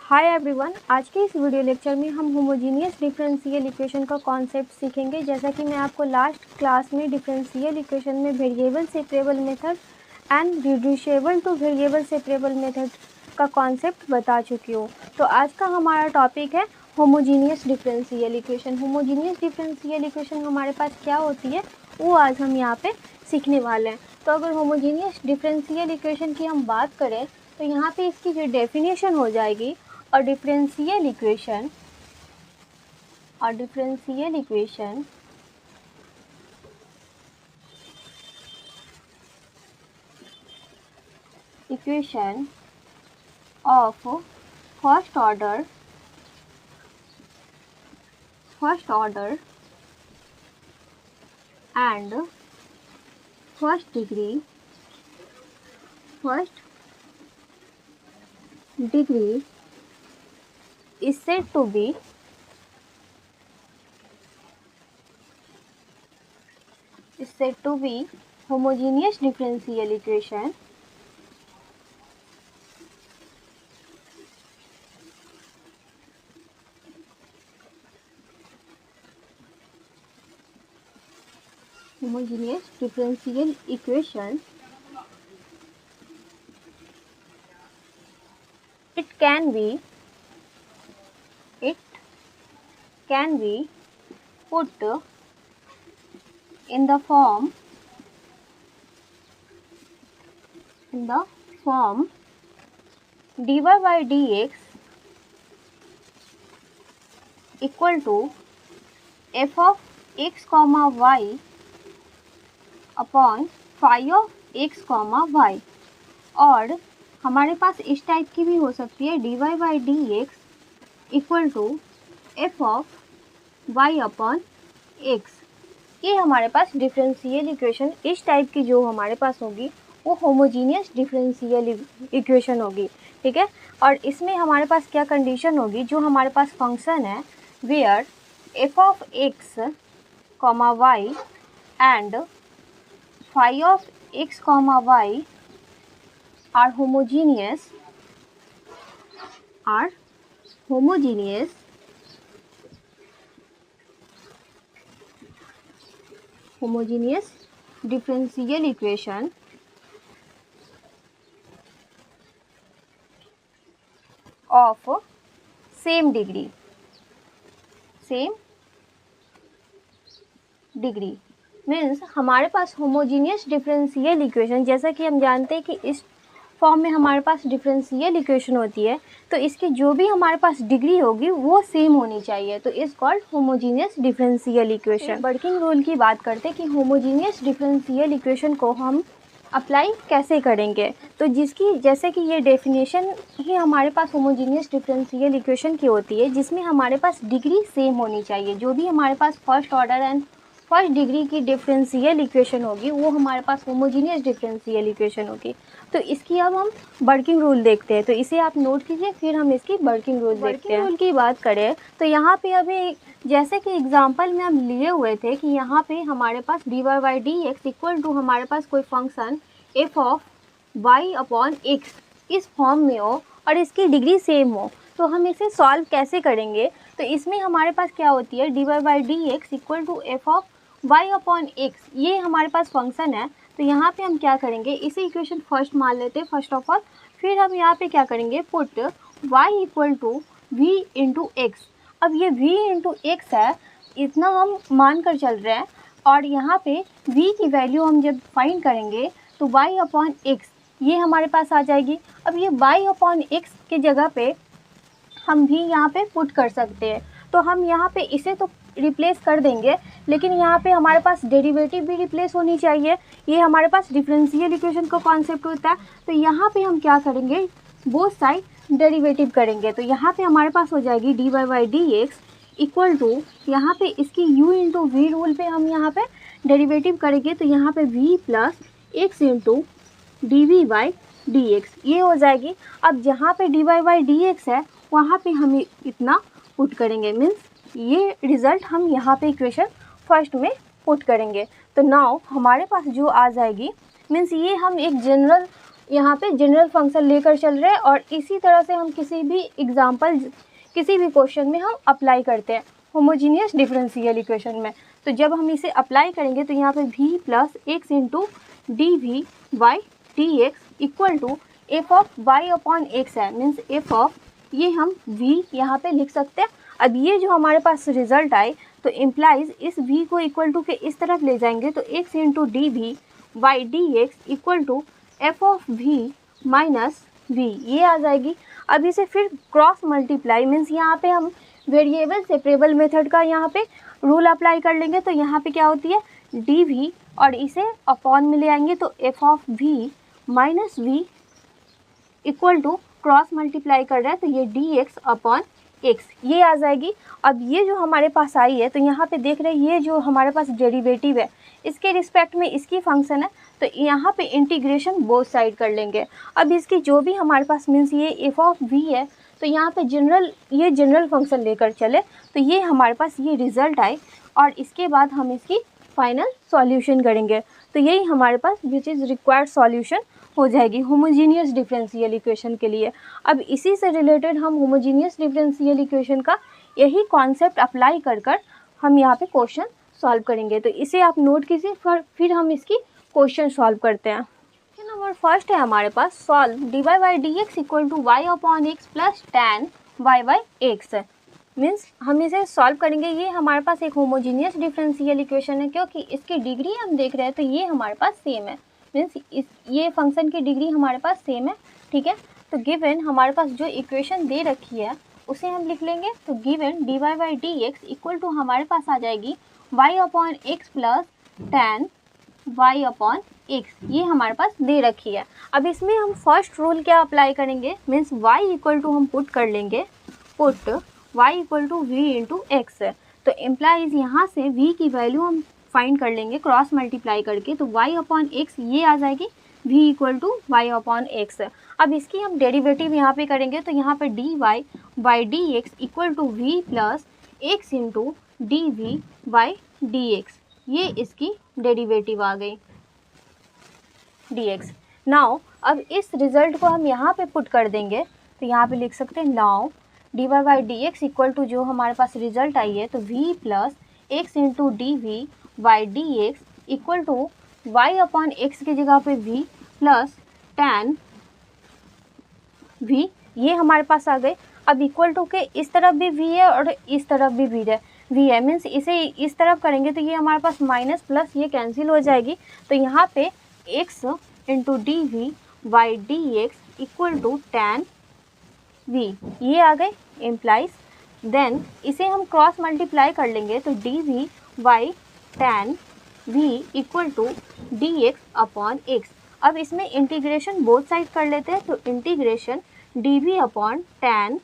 Hi everyone, आज के इस वीडियो लेक्चर में हम होमोजीनियस डिफरेंशियल इक्वेशन का कॉन्सेप्ट सीखेंगे। जैसा कि मैं आपको लास्ट क्लास में डिफरेंशियल इक्वेशन में variable separable method and reducible two variable separable method का कॉन्सेप्ट बता चुकी हूँ। तो आज का हमारा टॉपिक है homogeneous differential equation. Homogeneous differential equation हमारे पास क्या होती है वो आज हम यहाँ पे सीखने वाले हैं। तो अगर होमोजीनियस डिफरेंशियल इक्वेशन की हम बात करें तो यहाँ पे इसकी जो डेफिनेशन हो जाएगी, a differential equation of first order and first degree is said to be homogeneous differential equation it can be put in the form dy by dx equal to f of x comma y upon phi of x comma y। और हमारे पास इस type की भी हो सकती है dy by dx equal to f of y upon x। ये हमारे पास डिफरेंशियल इक्वेशन इस टाइप की जो हमारे पास होगी वो होमोजीनियस डिफरेंशियल इक्वेशन होगी, ठीक है। और इसमें हमारे पास क्या कंडीशन होगी, जो हमारे पास फंक्शन है where f of x comma y and phi of x comma y are homogeneous differential equation of same degree means हमारे पास होमोजीनियस डिफरेंशियल इक्वेशन, जैसा कि हम जानते हैं कि इस फॉर्म में हमारे पास डिफरेंशियल इक्वेशन होती है तो इसकी जो भी हमारे पास डिग्री होगी वो सेम होनी चाहिए, तो इस called homogeneous differential equation. Working rule की बात करते हैं कि होमोजीनियस डिफरेंशियल इक्वेशन को हम अप्लाई कैसे करेंगे। तो जिसकी जैसे कि ये डेफिनेशन ही हमारे पास होमोजीनियस डिफरेंशियल इक्वेशन की होती है, जिसमें हमारे पास डिग्री सेम होनी चाहिए। जो भी हमारे पास first order and first degree की डिफरेंशियल इक्वेशन होगी वो हमारे पास होमोजीनियस डिफरेंशियल इक्वेशन होगी। तो इसकी अब हम वर्किंग रूल देखते हैं, तो इसे आप नोट कीजिए, फिर हम इसकी वर्किंग रूल देखते हैं। रूल की बात करें तो यहाँ पे अभी जैसे कि एग्जांपल में हम लिए हुए थे कि यहाँ पे हमारे पास dy by dx equal to हमारे पास कोई function f of y upon x इस फॉर्म में हो और इसकी डिग्री सेम हो, तो हम इसे सॉल्व कैसे करेंगे। तो इसमें हमारे पास क्या होती है dy by dx equal to f of y upon x, ये हमारे पास फंक्शन है। तो यहाँ पे हम क्या करेंगे, इसे इक्वेशन फर्स्ट मान लेते हैं फर्स्ट ऑफ ऑल। फिर हम यहाँ पे क्या करेंगे, put y equal to v into x. अब ये v इंटू एक्स है, इतना हम मान कर चल रहे हैं, और यहाँ पे v की वैल्यू हम जब फाइंड करेंगे तो y अपॉन एक्स ये हमारे पास आ जाएगी। अब ये y अपॉन एक्स के जगह पे हम भी यहाँ पे पुट कर सकते हैं, तो हम यहाँ पे इसे तो रिप्लेस कर देंगे, लेकिन यहाँ पे हमारे पास डेरिवेटिव भी रिप्लेस होनी चाहिए। ये हमारे पास डिफरेंशियल इक्वेशन का कॉन्सेप्ट होता है। तो यहाँ पे हम क्या करेंगे, बोथ साइड डेरिवेटिव करेंगे। तो यहाँ पे हमारे पास हो जाएगी dy by dx equal to, यहाँ पे इसकी u इंटू वी रूल पे हम यहाँ पे डेरिवेटिव करेंगे, तो यहाँ पे v plus x into D by D x ये हो जाएगी। अब जहाँ पे dy by dx है वहाँ पे हम इतना पुट करेंगे, मीन्स ये रिज़ल्ट हम यहाँ पे इक्वेशन फर्स्ट में पुट करेंगे। तो नाउ हमारे पास जो आ जाएगी, मीन्स ये हम एक जनरल यहाँ पे जनरल फंक्शन लेकर चल रहे हैं और इसी तरह से हम किसी भी एग्जाम्पल, किसी भी क्वेश्चन में हम अप्लाई करते हैं होमोजीनियस डिफरेंशियल इक्वेशन में। तो जब हम इसे अप्लाई करेंगे तो यहाँ पे v plus x into D we by D x equal to f of y upon x है, मीन्स एफ ऑफ, ये हम v यहाँ पे लिख सकते हैं। अब ये जो हमारे पास रिजल्ट आए तो इम्प्लाइज इस v को इक्वल टू के इस तरफ ले जाएंगे तो x into D we by D x equal to f of v minus v, ये आ जाएगी। अब इसे फिर क्रॉस मल्टीप्लाई, मीन्स यहाँ पे हम वेरिएबल सेपरेबल मेथड का यहाँ पे रूल अप्लाई कर लेंगे। तो यहाँ पे क्या होती है डी वी और इसे अपॉन में ले आएंगे तो f of v minus v equal to cross multiply कर रहा है तो ये डी एक्स अपॉन एक्स, ये आ जाएगी। अब ये जो हमारे पास आई है तो यहाँ पे देख रहे हैं ये जो हमारे पास डेरिवेटिव है इसके रिस्पेक्ट में इसकी फंक्शन है तो यहाँ पे इंटीग्रेशन बोथ साइड कर लेंगे। अब इसकी जो भी हमारे पास मीन्स ये एफ ऑफ वी है तो यहाँ पे जनरल फंक्शन लेकर चले तो ये हमारे पास ये रिज़ल्ट आए और इसके बाद हम इसकी फाइनल सॉल्यूशन करेंगे तो यही हमारे पास विच इज़ रिक्वायर्ड सॉल्यूशन हो जाएगी होमोजीनियस डिफरेंशियल इक्वेशन के लिए। अब इसी से रिलेटेड हम होमोजीनियस डिफरेंशियल इक्वेशन का यही कॉन्सेप्ट अप्लाई कर कर हम यहाँ पे क्वेश्चन सॉल्व करेंगे। तो इसे आप नोट कीजिए, फिर हम इसकी क्वेश्चन सॉल्व करते हैं। नंबर फर्स्ट है हमारे पास solve d Y by D x equal to y upon x plus tan y by x, means हम इसे सॉल्व करेंगे। ये हमारे पास एक होमोजीनियस डिफरेंशियल इक्वेशन है क्योंकि इसकी डिग्री हम देख रहे हैं तो ये हमारे पास सेम है, मीन्स ये फंक्शन की डिग्री हमारे पास सेम है, ठीक है। तो गिवन हमारे पास जो इक्वेशन दे रखी है उसे हम लिख लेंगे। तो given d Y by D x equal to हमारे पास आ जाएगी y upon x plus tan y upon x, ये हमारे पास दे रखी है। अब इसमें हम फर्स्ट रूल क्या अप्लाई करेंगे, मीन्स वाई इक्वल टू हम पुट कर लेंगे, put y equal to v into x, तो इम्प्लाइज यहाँ से v की वैल्यू हम फाइंड कर लेंगे क्रॉस मल्टीप्लाई करके तो y अपॉन एक्स ये आ जाएगी v equal to y upon x. अब इसकी हम डेरिवेटिव यहाँ पे करेंगे तो यहाँ पे d Y by D x equal to v plus x into D we by D x, ये इसकी डेरिवेटिव आ गई dx। नाउ अब इस रिज़ल्ट को हम यहाँ पे पुट कर देंगे तो यहाँ पे लिख सकते हैं now d Y by D x equal to जो हमारे पास रिज़ल्ट आई है तो v plus x into D we by D x equal to y upon x की जगह पे v प्लस टैन v, ये हमारे पास आ गए। अब इक्वल टू के इस तरफ भी v है और इस तरफ भी v है, मीन्स इसे इस तरफ करेंगे तो ये हमारे पास माइनस प्लस ये कैंसिल हो जाएगी तो यहाँ पे x into D we by D x equal to tan v, ये आ गए इम्प्लाइज। देन इसे हम क्रॉस मल्टीप्लाई कर लेंगे तो d we by tan v equal to d x upon x. अब इसमें इंटीग्रेशन बोथ साइड कर लेते हैं तो integration d we upon tan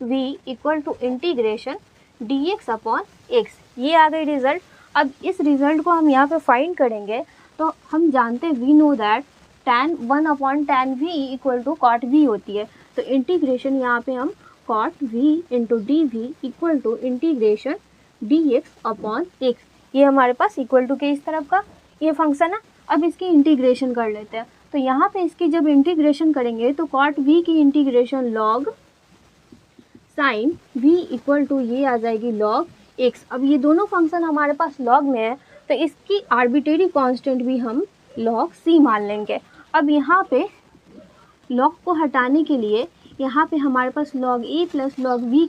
v equal to integration d x upon x, ये आ गई रिज़ल्ट। अब इस रिज़ल्ट को हम यहाँ पे फाइंड करेंगे तो हम जानते हैं we know that tan 1 upon tan v equal to cot v होती है तो इंटीग्रेशन यहाँ पे हम cot v into D we equal to integration d x upon x, ये हमारे पास इक्वल टू के इस तरफ का ये फंक्शन है। अब इसकी इंटीग्रेशन कर लेते हैं तो यहाँ पे इसकी जब इंटीग्रेशन करेंगे तो कॉट v की integration log sine v equal to ये आ जाएगी लॉग x। अब ये दोनों फंक्शन हमारे पास लॉग में है तो इसकी आर्बिट्रेरी कांस्टेंट भी हम लॉग c मान लेंगे। अब यहाँ पे लॉग को हटाने के लिए यहाँ पे हमारे पास log a plus log v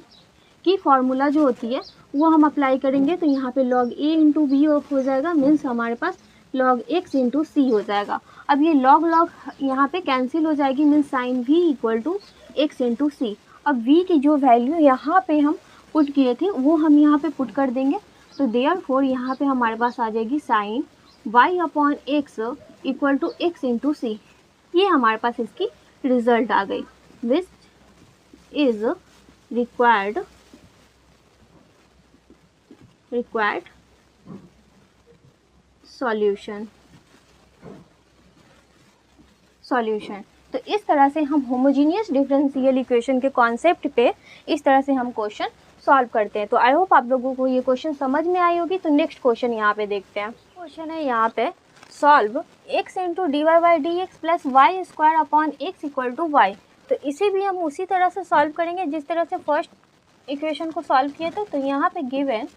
की फॉर्मूला जो होती है वो हम अप्लाई करेंगे तो यहाँ पे लॉग a इंटू वी हो जाएगा, मीन्स हमारे पास लॉग x इंटू सी हो जाएगा। अब ये लॉग यहाँ पे कैंसिल हो जाएगी, means sine v equal to x into c. अब v की जो वैल्यू यहाँ पे हम पुट किए थे वो हम यहाँ पे पुट कर देंगे तो देयरफॉर यहाँ पे हमारे पास आ जाएगी sine y upon x equal to x into c, ये हमारे पास इसकी रिज़ल्ट आ गई विच इज़ रिक्वायर्ड सॉल्यूशन। तो इस तरह से हम होमोजीनियस डिफरेंशियल इक्वेशन के कॉन्सेप्ट पे इस तरह से हम क्वेश्चन सॉल्व करते हैं। तो आई होप आप लोगों को ये क्वेश्चन समझ में आई होगी। तो नेक्स्ट क्वेश्चन यहाँ पे देखते हैं। क्वेश्चन है यहाँ पे solve x into d Y by D x plus y square upon x equal to y. तो इसे भी हम उसी तरह से सॉल्व करेंगे जिस तरह से फर्स्ट इक्वेशन को सॉल्व किए थे। तो यहाँ पे गिवन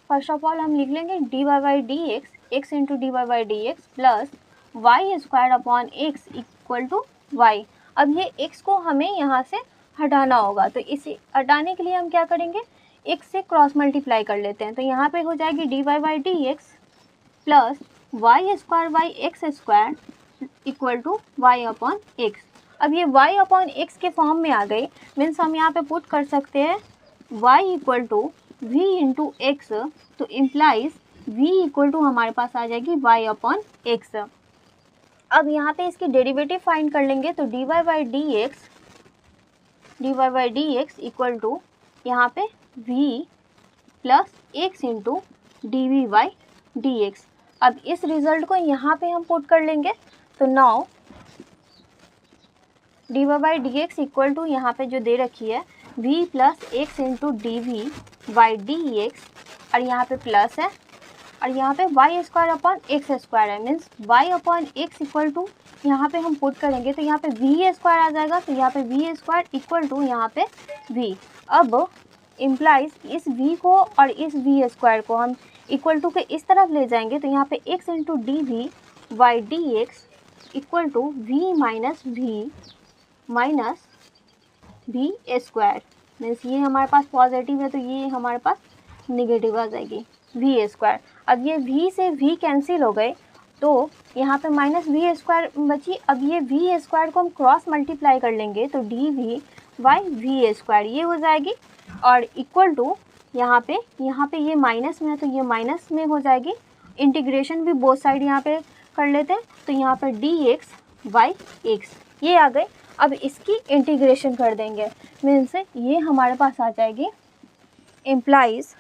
फर्स्ट ऑफ ऑल हम लिख लेंगे d Y by D x, x into d Y by D x plus y square upon x equal to y. अब ये x को हमें यहाँ से हटाना होगा, तो इसे हटाने के लिए हम क्या करेंगे, x से क्रॉस मल्टीप्लाई कर लेते हैं। तो यहाँ पे हो जाएगी D Y by D x plus y square by x square equal to y upon x. अब ये y अपॉन एक्स के फॉर्म में आ गई, मीन्स हम यहाँ पे पुट कर सकते हैं y equal to v into x, तो इम्प्लाइज v इक्वल टू हमारे पास आ जाएगी y अपॉन एक्स। अब यहाँ पे इसकी डेरिवेटिव फाइंड कर लेंगे, तो d Y by D x equal to यहाँ पे v plus x into D we by D x. अब इस रिजल्ट को यहाँ पे हम पुट कर लेंगे, तो now d Y by D x equal to यहाँ पे जो दे रखी है v plus x into D we by D x, और यहाँ पे प्लस है, और यहाँ पे y square upon x square है, means y upon x equal to यहाँ पे हम पुट करेंगे तो यहाँ पे वी स्क्वायर आ जाएगा। तो यहाँ पे वी स्क्वायर इक्वल टू यहाँ पे वी। अब इम्प्लाइज इस v को और इस वी स्क्वायर को हम इक्वल टू के इस तरफ ले जाएंगे, तो यहाँ पे x into D we by D x equal to v minus we square, means ये हमारे पास पॉजिटिव है तो ये हमारे पास निगेटिव आ जाएगी वी स्क्वायर। अब ये v से v कैंसिल हो गए, तो यहाँ पे माइनस वी स्क्वायर बची। अब ये वी स्क्वायर को हम क्रॉस मल्टीप्लाई कर लेंगे, तो d we by v square ये हो जाएगी, और इक्वल टू यहाँ पे ये माइनस में है तो ये माइनस में हो जाएगी। इंटीग्रेशन भी बोथ साइड यहाँ पे कर लेते हैं, तो यहाँ पर डी एक्स बाई एक्स ये आ गए। अब इसकी इंटीग्रेशन कर देंगे, मीन्स ये हमारे पास आ जाएगी implies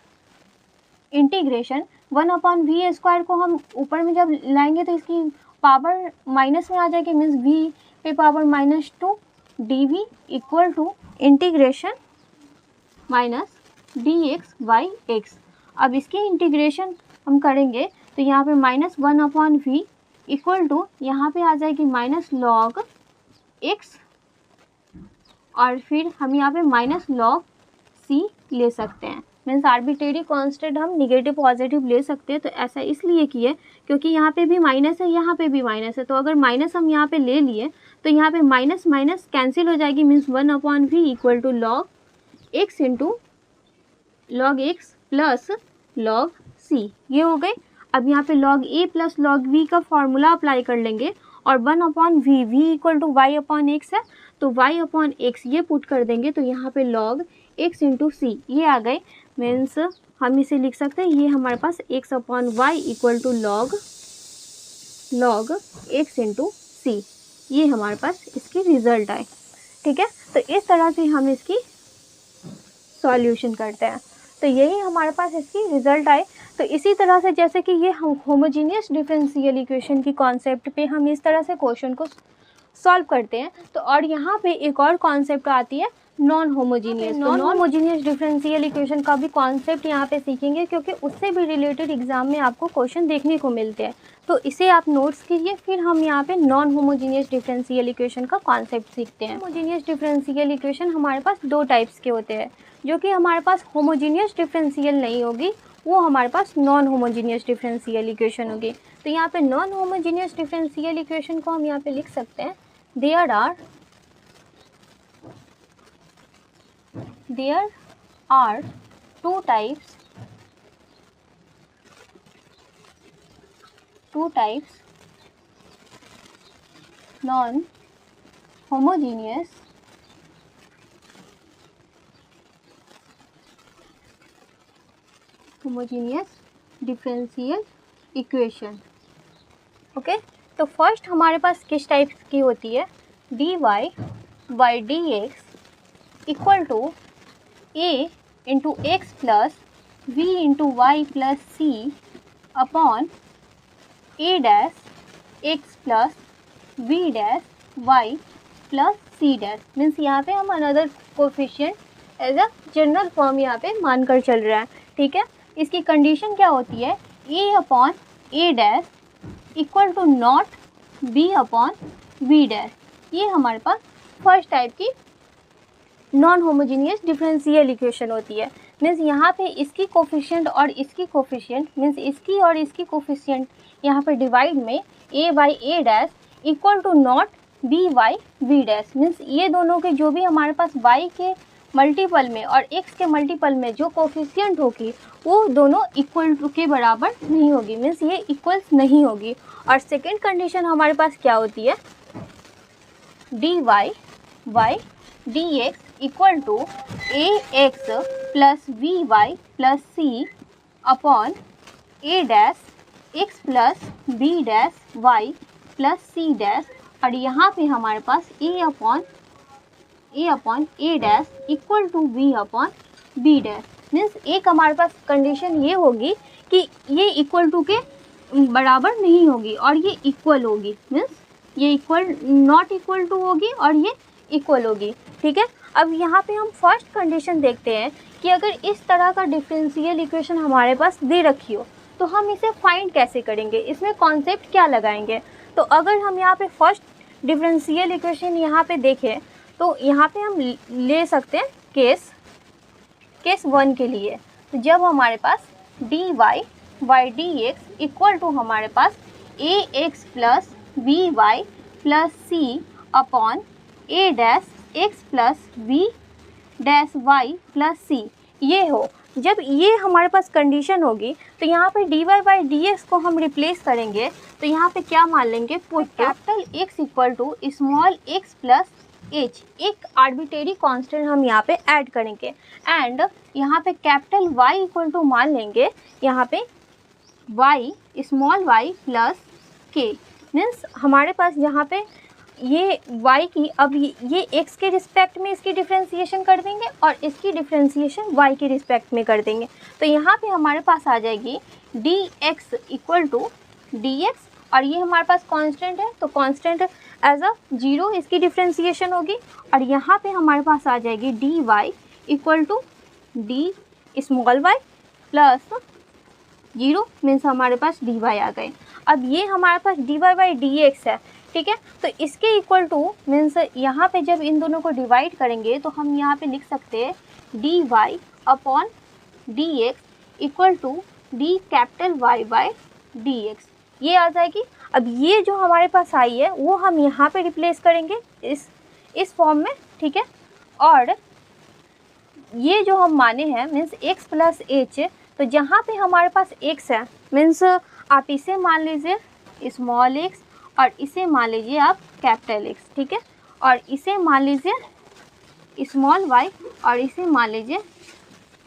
integration 1 upon V square को हम ऊपर में जब लाएंगे तो इसकी पावर माइनस में आ जाएगी, मीन्स v पे power -2 D we equal to integration minus D X by X. अब इसकी इंटीग्रेशन हम करेंगे तो यहाँ पे -1 अपॉन वी इक्वल टू यहाँ पे आ जाएगी माइनस लॉग एक्स, और फिर हम यहाँ पे माइनस लॉग सी ले सकते हैं, मीन्स आर्बिट्रेरी कांस्टेंट हम निगेटिव पॉजिटिव ले सकते हैं। तो ऐसा इसलिए किए क्योंकि यहाँ पे भी माइनस है, यहाँ पे भी माइनस है, तो अगर माइनस हम यहाँ पे ले लिए तो यहाँ पे माइनस माइनस कैंसिल हो जाएगी, means 1 upon v equal to log x into log x plus log c ये हो गए। अब यहाँ पे log a plus log v का फॉर्मूला अप्लाई कर लेंगे, और 1 upon v equal to y upon x है, तो वाई अपॉन एक्स ये पुट कर देंगे, तो यहाँ पे लॉग एक्स इंटू सी ये आ गए, मीन्स हम इसे लिख सकते हैं ये हमारे पास x upon y equal to log x into c, ये हमारे पास इसकी रिजल्ट आए। ठीक है, तो इस तरह से हम इसकी सॉल्यूशन करते हैं, तो यही हमारे पास इसकी रिजल्ट आए। तो इसी तरह से जैसे कि ये होमोजीनियस डिफरेंशियल इक्वेशन की कॉन्सेप्ट पे हम इस तरह से क्वेश्चन को सॉल्व करते हैं। तो और यहाँ पे एक और कॉन्सेप्ट आती है non homogeneous. Non homogeneous differential equation का भी कॉन्सेप्ट यहाँ पे सीखेंगे, क्योंकि उससे भी रिलेटेड एग्जाम में आपको क्वेश्चन देखने को मिलते हैं, तो इसे आप नोट्स कीजिए। फिर हम यहाँ पे नॉन होमोजीनियस डिफरेंशियल इक्वेशन का कॉन्सेप्ट सीखते हैं। होमोजीनियस डिफरेंशियल इक्वेशन हमारे पास दो टाइप्स के होते हैं, जो कि हमारे पास होमोजीनियस डिफरेंशियल नहीं होगी, वो हमारे पास नॉन होमोजीनियस डिफरेंशियल इक्वेशन होगी। तो यहाँ पे नॉन होमोजीनियस डिफरेंशियल इक्वेशन को हम यहाँ पे लिख सकते हैं, there are two types non homogeneous differential equation. Okay, तो फर्स्ट हमारे पास किस टाइप की होती है, D Y by D x equal to A into x plus V into Y plus C upon A dash x plus V dash Y plus C dash. Means यहाँ पे हम another coefficient as a general form यहाँ पे मानकर चल रहा है। ठीक है, इसकी कंडीशन क्या होती है, a upon A dash equal to not b upon v dash. ये हमारे पास फर्स्ट टाइप की नॉन होमोजीनियस डिफरेंशियल इक्वेशन होती है। मीन्स यहाँ पे इसकी कोफिशिएंट और इसकी कोफिशिएंट मीन्स इसकी और इसकी कोफिशिएंट यहाँ पे डिवाइड में a by A dash equal to not b by V dash. Means ये दोनों के जो भी हमारे पास y के मल्टीपल में और x के मल्टीपल में जो कोफिशिएंट होगी वो दोनों इक्वल टू के बराबर नहीं होगी, मीन्स ये इक्वल्स नहीं होगी। और सेकेंड कंडीशन हमारे पास क्या होती है, dy by dx equal to a x plus v y plus C upon A dash x plus b dash Y plus C dash. और यहाँ पे हमारे पास a upon A dash equal to b upon B dash. Means एक हमारे पास condition ये होगी कि ये इक्वल टू के बराबर नहीं होगी और ये इक्वल होगी, मीन्स ये इक्वल नॉट इक्वल टू होगी और ये इक्वल होगी। ठीक है, अब यहाँ पे हम फर्स्ट कंडीशन देखते हैं कि अगर इस तरह का डिफरेंशियल इक्वेशन हमारे पास दे रखी हो तो हम इसे फाइंड कैसे करेंगे, इसमें कॉन्सेप्ट क्या लगाएंगे। तो अगर हम यहाँ पे फर्स्ट डिफरेंशियल इक्वेशन यहाँ पे देखें तो यहाँ पे हम ले सकते हैं केस 1 के लिए। तो जब हमारे पास dy by D x equal to हमारे पास a x plus B Y plus C upon A dash x plus b dash Y plus सी ये हो, जब ये हमारे पास कंडीशन होगी तो यहाँ पे dy बाई डी एक्स को हम रिप्लेस करेंगे। तो यहाँ पे क्या मान लेंगे, put capital x equal to small x plus h, एक आर्बिट्रेरी कांस्टेंट हम यहाँ पे ऐड करेंगे एंड यहाँ पे कैपिटल y इक्वल टू मान लेंगे यहाँ पे y small y plus k। Means हमारे पास यहाँ पे ये y की अब ये x के रिस्पेक्ट में इसकी डिफ्रेंसिएशन कर देंगे और इसकी डिफ्रेंसिएशन y के रिस्पेक्ट में कर देंगे। तो यहाँ पे हमारे पास आ जाएगी dx इक्वल टू dx और ये हमारे पास कांस्टेंट है तो कांस्टेंट एज अ 0 इसकी डिफ्रेंसिएशन होगी और यहाँ पे हमारे पास आ जाएगी dy equal to D small y plus 0 means हमारे पास dy आ गए। अब ये हमारे पास dy बाई डी एक्स है, ठीक है, तो इसके इक्वल टू मीन्स यहाँ पे जब इन दोनों को डिवाइड करेंगे तो हम यहाँ पे लिख सकते हैं dy upon D x equal to D capital y by D x, ये आ जाएगी। अब ये जो हमारे पास आई है वो हम यहाँ पे रिप्लेस करेंगे इस फॉर्म में, ठीक है। और ये जो हम माने हैं मीन्स x प्लस एच, तो जहाँ पे हमारे पास x है मीन्स आप इसे मान लीजिए स्मॉल x और इसे मान लीजिए आप कैपिटल x, ठीक है, और इसे मान लीजिए स्मॉल y और इसे मान लीजिए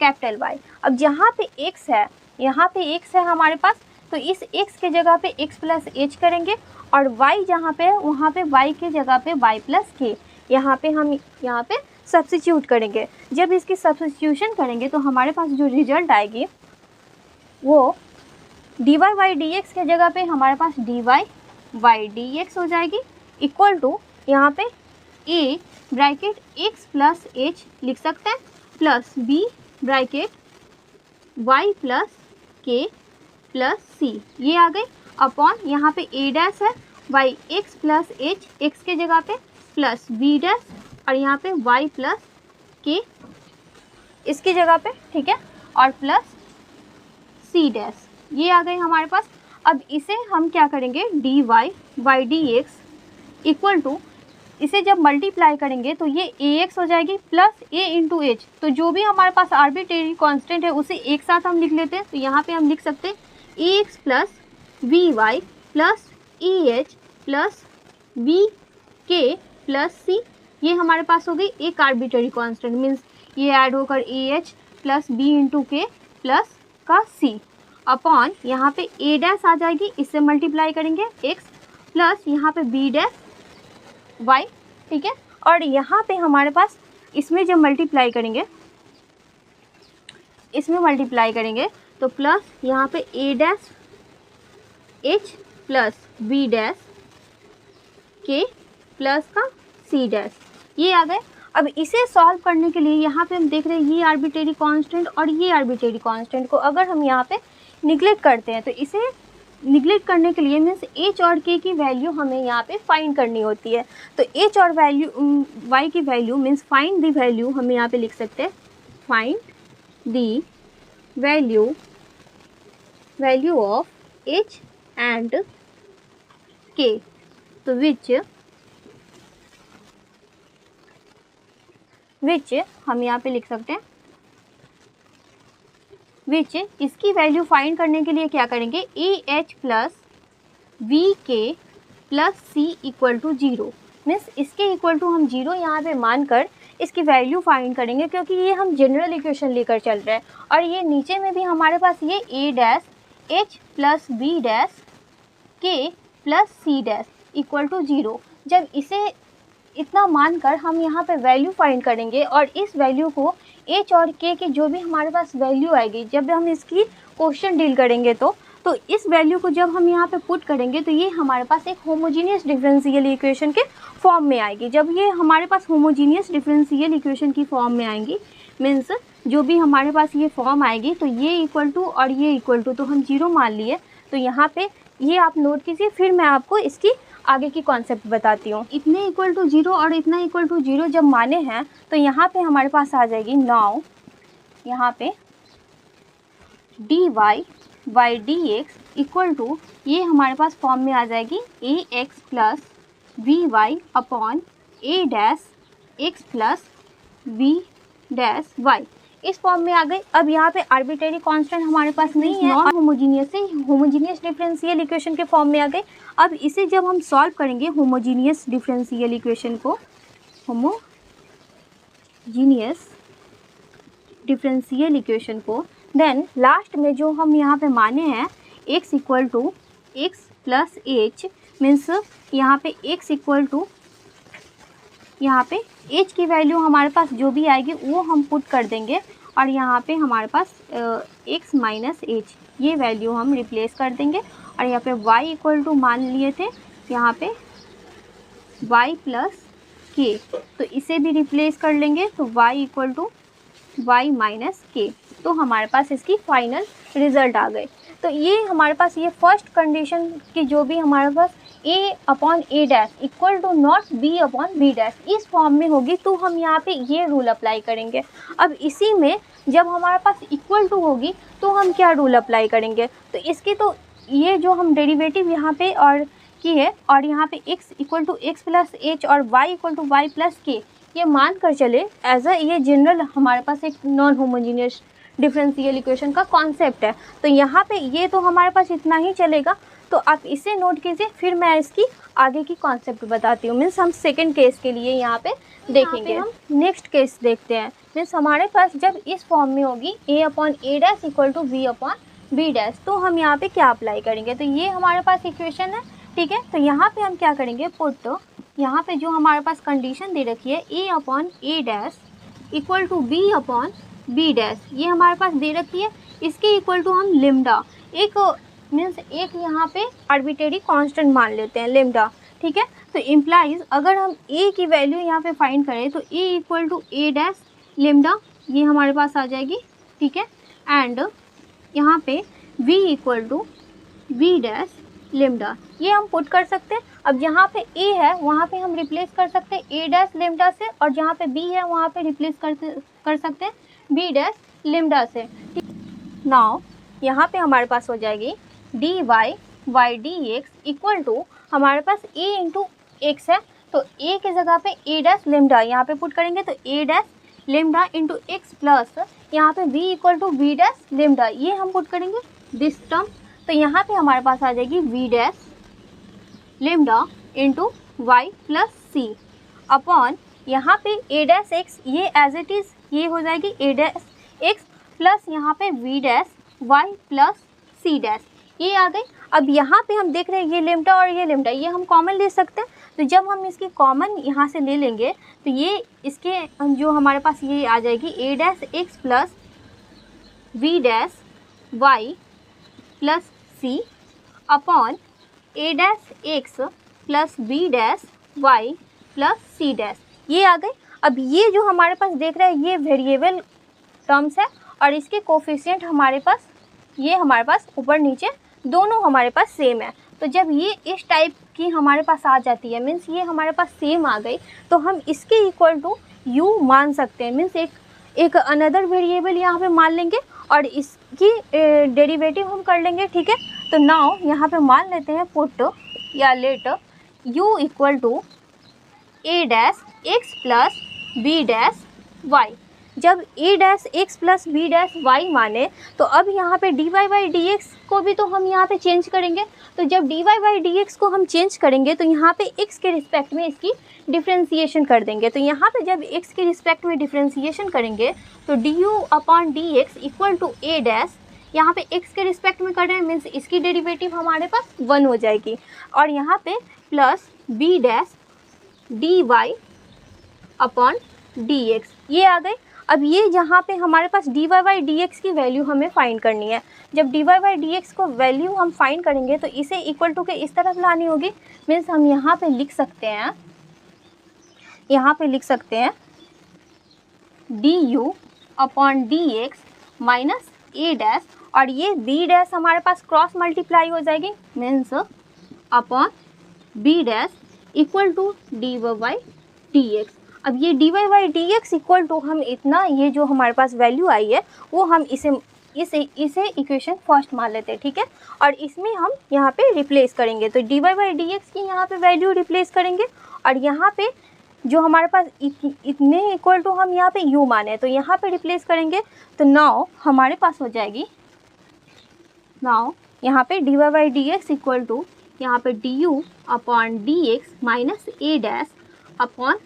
कैपिटल y। अब जहाँ पे x है यहाँ पे x है हमारे पास, तो इस x के जगह पे x प्लस एच करेंगे और y जहाँ पे है वहाँ पे y के जगह पे y प्लस के यहाँ पे हम यहाँ पे सब्स्टिट्यूट करेंगे। जब इसकी सब्स्टिट्यूशन करेंगे तो हमारे पास जो रिजल्ट आएगी वो dy बाई डी एक्स के जगह पे हमारे पास dy बाई डी एक्स हो जाएगी इक्वल टू यहाँ पे a bracket x plus H लिख सकते हैं plus b bracket y plus के प्लस सी, ये आ गई अपॉन यहाँ पे a डैश है by x plus H x के जगह पे प्लस b डैश और यहाँ पे y प्लस के इसकी जगह पे, ठीक है, और प्लस c डैश, ये आ गई हमारे पास। अब इसे हम क्या करेंगे dy by D x equal to इसे जब मल्टीप्लाई करेंगे तो ये ax हो जाएगी प्लस a इंटू एच, तो जो भी हमारे पास आर्बिट्रेरी कांस्टेंट है उसे एक साथ हम लिख लेते हैं। तो यहाँ पे हम लिख सकते हैं ax plus B Y plus E H plus B K plus सी, ये हमारे पास हो गई एक आर्बिट्रेरी कांस्टेंट, मीन्स ये ऐड होकर A H plus B into K plus का सी अपॉन यहाँ पे ए डैश आ जाएगी, इससे मल्टीप्लाई करेंगे x प्लस यहाँ पे बी डैश y, ठीक है, और यहाँ पे हमारे पास इसमें जब मल्टीप्लाई करेंगे तो प्लस यहाँ पे a dash h plus b dash k plus का c डैश, ये आ गए। अब इसे सॉल्व करने के लिए यहाँ पे हम देख रहे हैं ये आर्बिट्रेरी कांस्टेंट और ये आर्बिट्रेरी कांस्टेंट को अगर हम यहाँ पे निगलेक्ट करते हैं तो इसे निगलेक्ट करने के लिए मीन्स एच और के की वैल्यू हमें यहाँ पे फाइंड करनी होती है। तो एच और वैल्यू वाई की value means find the value, हम यहाँ पे लिख सकते हैं find the value of H and के। तो विच हम यहाँ पे लिख सकते हैं विच इसकी वैल्यू फाइंड करने के लिए क्या करेंगे, A H plus V K plus C equal to 0 means इसके इक्वल टू हम 0 यहाँ पे मानकर इसकी वैल्यू फाइंड करेंगे, क्योंकि ये हम जनरल इक्वेशन लेकर चल रहे हैं। और ये नीचे में भी हमारे पास ये a dash h plus b dash k plus C dash equal to 0, जब इसे इतना मानकर हम यहाँ पे वैल्यू फाइंड करेंगे और इस वैल्यू को एच और के की जो भी हमारे पास वैल्यू आएगी, जब हम इसकी क्वेश्चन डील करेंगे तो इस वैल्यू को जब हम यहाँ पे पुट करेंगे तो ये हमारे पास एक होमोजीनियस डिफरेंशियल इक्वेशन के फॉर्म में आएगी। जब ये हमारे पास होमोजीनियस डिफरेंशियल इक्वेशन की फॉर्म में आएंगी मीन्स जो भी हमारे पास ये फॉर्म आएगी, तो ये इक्वल टू और ये इक्वल टू तो हम 0 मान लिए। तो यहाँ पे ये आप नोट कीजिए, फिर मैं आपको इसकी आगे की कॉन्सेप्ट बताती हूँ। इतने इक्वल टू 0 और इतना इक्वल टू 0 जब माने हैं तो यहाँ पे हमारे पास आ जाएगी नाउ यहाँ पे dy by D x equal to, ये हमारे पास फॉर्म में आ जाएगी a x plus v y upon A dash x plus b dash y, इस फॉर्म में आ गई। अब यहाँ पे आर्बिट्रेरी कांस्टेंट हमारे पास नहीं है, नॉन होमोजीनियस से होमोजीनियस डिफरेंशियल इक्वेशन के फॉर्म में आ गई। अब इसे जब हम सॉल्व करेंगे होमोजीनियस डिफरेंशियल इक्वेशन को, होमोजीनियस डिफरेंशियल इक्वेशन को, देन लास्ट में जो हम यहाँ पे माने हैं x equal to x plus H means यहाँ पे x इक्वल टू, यहाँ पे h की वैल्यू हमारे पास जो भी आएगी वो हम पुट कर देंगे और यहाँ पे हमारे पास x माइनस एच ये वैल्यू हम रिप्लेस कर देंगे। और यहाँ पे y इक्वल टू मान लिए थे यहाँ पे y प्लस के, तो इसे भी रिप्लेस कर लेंगे तो y equal to y minus K, तो हमारे पास इसकी फाइनल रिजल्ट आ गए। तो ये हमारे पास ये फर्स्ट कंडीशन की जो भी हमारे पास a upon A dash equal to not b upon B dash इस फॉर्म में होगी, तो हम यहाँ पे ये रूल अप्लाई करेंगे। अब इसी में जब हमारे पास इक्वल टू होगी तो हम क्या रूल अप्लाई करेंगे, तो इसकी तो ये जो हम डेरिवेटिव यहाँ पे और की है और यहाँ पे x equal to x plus H और y equal to Y plus K, ये मान कर चले एज अ ये जनरल हमारे पास एक नॉन होमोजीनियस डिफरेंशियल इक्वेशन का कॉन्सेप्ट है। तो यहाँ पे ये तो हमारे पास इतना ही चलेगा, तो आप इसे नोट कीजिए, फिर मैं इसकी आगे की कॉन्सेप्ट बताती हूँ। मीन्स हम सेकंड केस के लिए यहाँ पे देखेंगे। हम नेक्स्ट केस देखते हैं। मीन्स हमारे पास जब इस फॉर्म में होगी a upon A dash equal to b upon B dash, तो हम यहाँ पे क्या अप्लाई करेंगे, तो ये हमारे पास इक्वेशन है, ठीक है। तो यहाँ पे हम क्या करेंगे, पुट यहाँ पे जो हमारे पास कंडीशन दे रखी है a upon A dash equal to b upon B dash, ये हमारे पास दे रखी है, इसके इक्वल टू हम लिम्डा एक मीन्स एक यहाँ पे आर्बिट्रेरी कांस्टेंट मान लेते हैं लिम्डा, ठीक है। तो इम्प्लाइज अगर हम a की वैल्यू यहाँ पे फाइंड करें तो a equal to a dash lambda ये हमारे पास आ जाएगी, ठीक है। एंड यहाँ पे v equal to b dash lambda ये हम पुट कर सकते हैं। अब जहाँ पे a है वहाँ पे हम रिप्लेस कर सकते हैं a डैश लिम्डा से, और जहाँ पे b है वहाँ पे रिप्लेस कर सकते हैं b डैश लिम्डा से। नाउ यहाँ पे हमारे पास हो जाएगी dy by D x equal to, हमारे पास a इंटू एक्स है तो a की जगह पे a डैश लिम्डा यहाँ पे पुट करेंगे तो a dash lambda into x plus यहाँ पे v equal to v dash lambda ये हम पुट करेंगे दिस टर्म। तो यहाँ पे हमारे पास आ जाएगी v dash lambda into Y plus सी अपॉन यहाँ पे a डैश एक्स ये एज इट इज़ ये हो जाएगी a डैश एक्स प्लस यहाँ पे v डैश वाई प्लस सी डैश ये आ गई। अब यहाँ पे हम देख रहे हैं ये लिम्डा और ये लिम्डा ये हम कॉमन ले सकते हैं, तो जब हम इसकी कॉमन यहाँ से ले लेंगे तो ये इसके जो हमारे पास ये आ जाएगी a dash x plus v dash Y plus C upon a dash x plus b dash Y plus C dash ये आ गई। अब ये जो हमारे पास देख रहे हैं ये वेरिएबल टर्म्स है और इसके कोफिशिएंट हमारे पास ये हमारे पास ऊपर नीचे दोनों हमारे पास सेम है। तो जब ये इस टाइप की हमारे पास आ जाती है, मीन्स ये हमारे पास सेम आ गई, तो हम इसके इक्वल टू u मान सकते हैं। मीन्स एक अनदर वेरिएबल यहाँ पे मान लेंगे और इसकी डेरिवेटिव हम कर लेंगे, ठीक है। तो नाउ यहाँ पे मान लेते हैं पुट या let u equal to a dash x plus b dash y। जब a dash x plus b dash y माने तो अब यहाँ पे dy बाई dx को भी तो हम यहाँ पे चेंज करेंगे। तो जब dy बाई dx को हम चेंज करेंगे तो यहाँ पे x के रिस्पेक्ट में इसकी डिफ्रेंसिएशन कर देंगे। तो यहाँ पे जब x के रिस्पेक्ट में डिफ्रेंसिएशन करेंगे तो du upon dx equal to a dash, यहाँ पे x के रिस्पेक्ट में कर रहे हैं, मीन्स इसकी डेरिवेटिव हमारे पास 1 हो जाएगी, और यहाँ पे plus b dash dy upon dx ये आ गए। अब ये जहाँ पे हमारे पास dy बाई dx की वैल्यू हमें फाइंड करनी है। जब dy बाई dx को वैल्यू हम फाइंड करेंगे तो इसे इक्वल टू के इस तरफ लानी होगी। मीन्स हम यहाँ पे लिख सकते हैं, du upon dx minus a dash, और ये b डैश हमारे पास क्रॉस मल्टीप्लाई हो जाएगी, means upon b dash equal to dy by dx। अब ये dy by dx equal to हम इतना, ये जो हमारे पास वैल्यू आई है वो हम इसे इक्वेशन फर्स्ट मान लेते हैं, ठीक है। और इसमें हम यहाँ पे रिप्लेस करेंगे, तो dy बाई dx की यहाँ पे वैल्यू रिप्लेस करेंगे, और यहाँ पे जो हमारे पास इतने इक्वल टू हम यहाँ पे u माने तो यहाँ पे रिप्लेस करेंगे। तो नाउ हमारे पास हो जाएगी, नाउ यहाँ पे dy by dx equal to यहाँ पे du upon dx minus a dash upon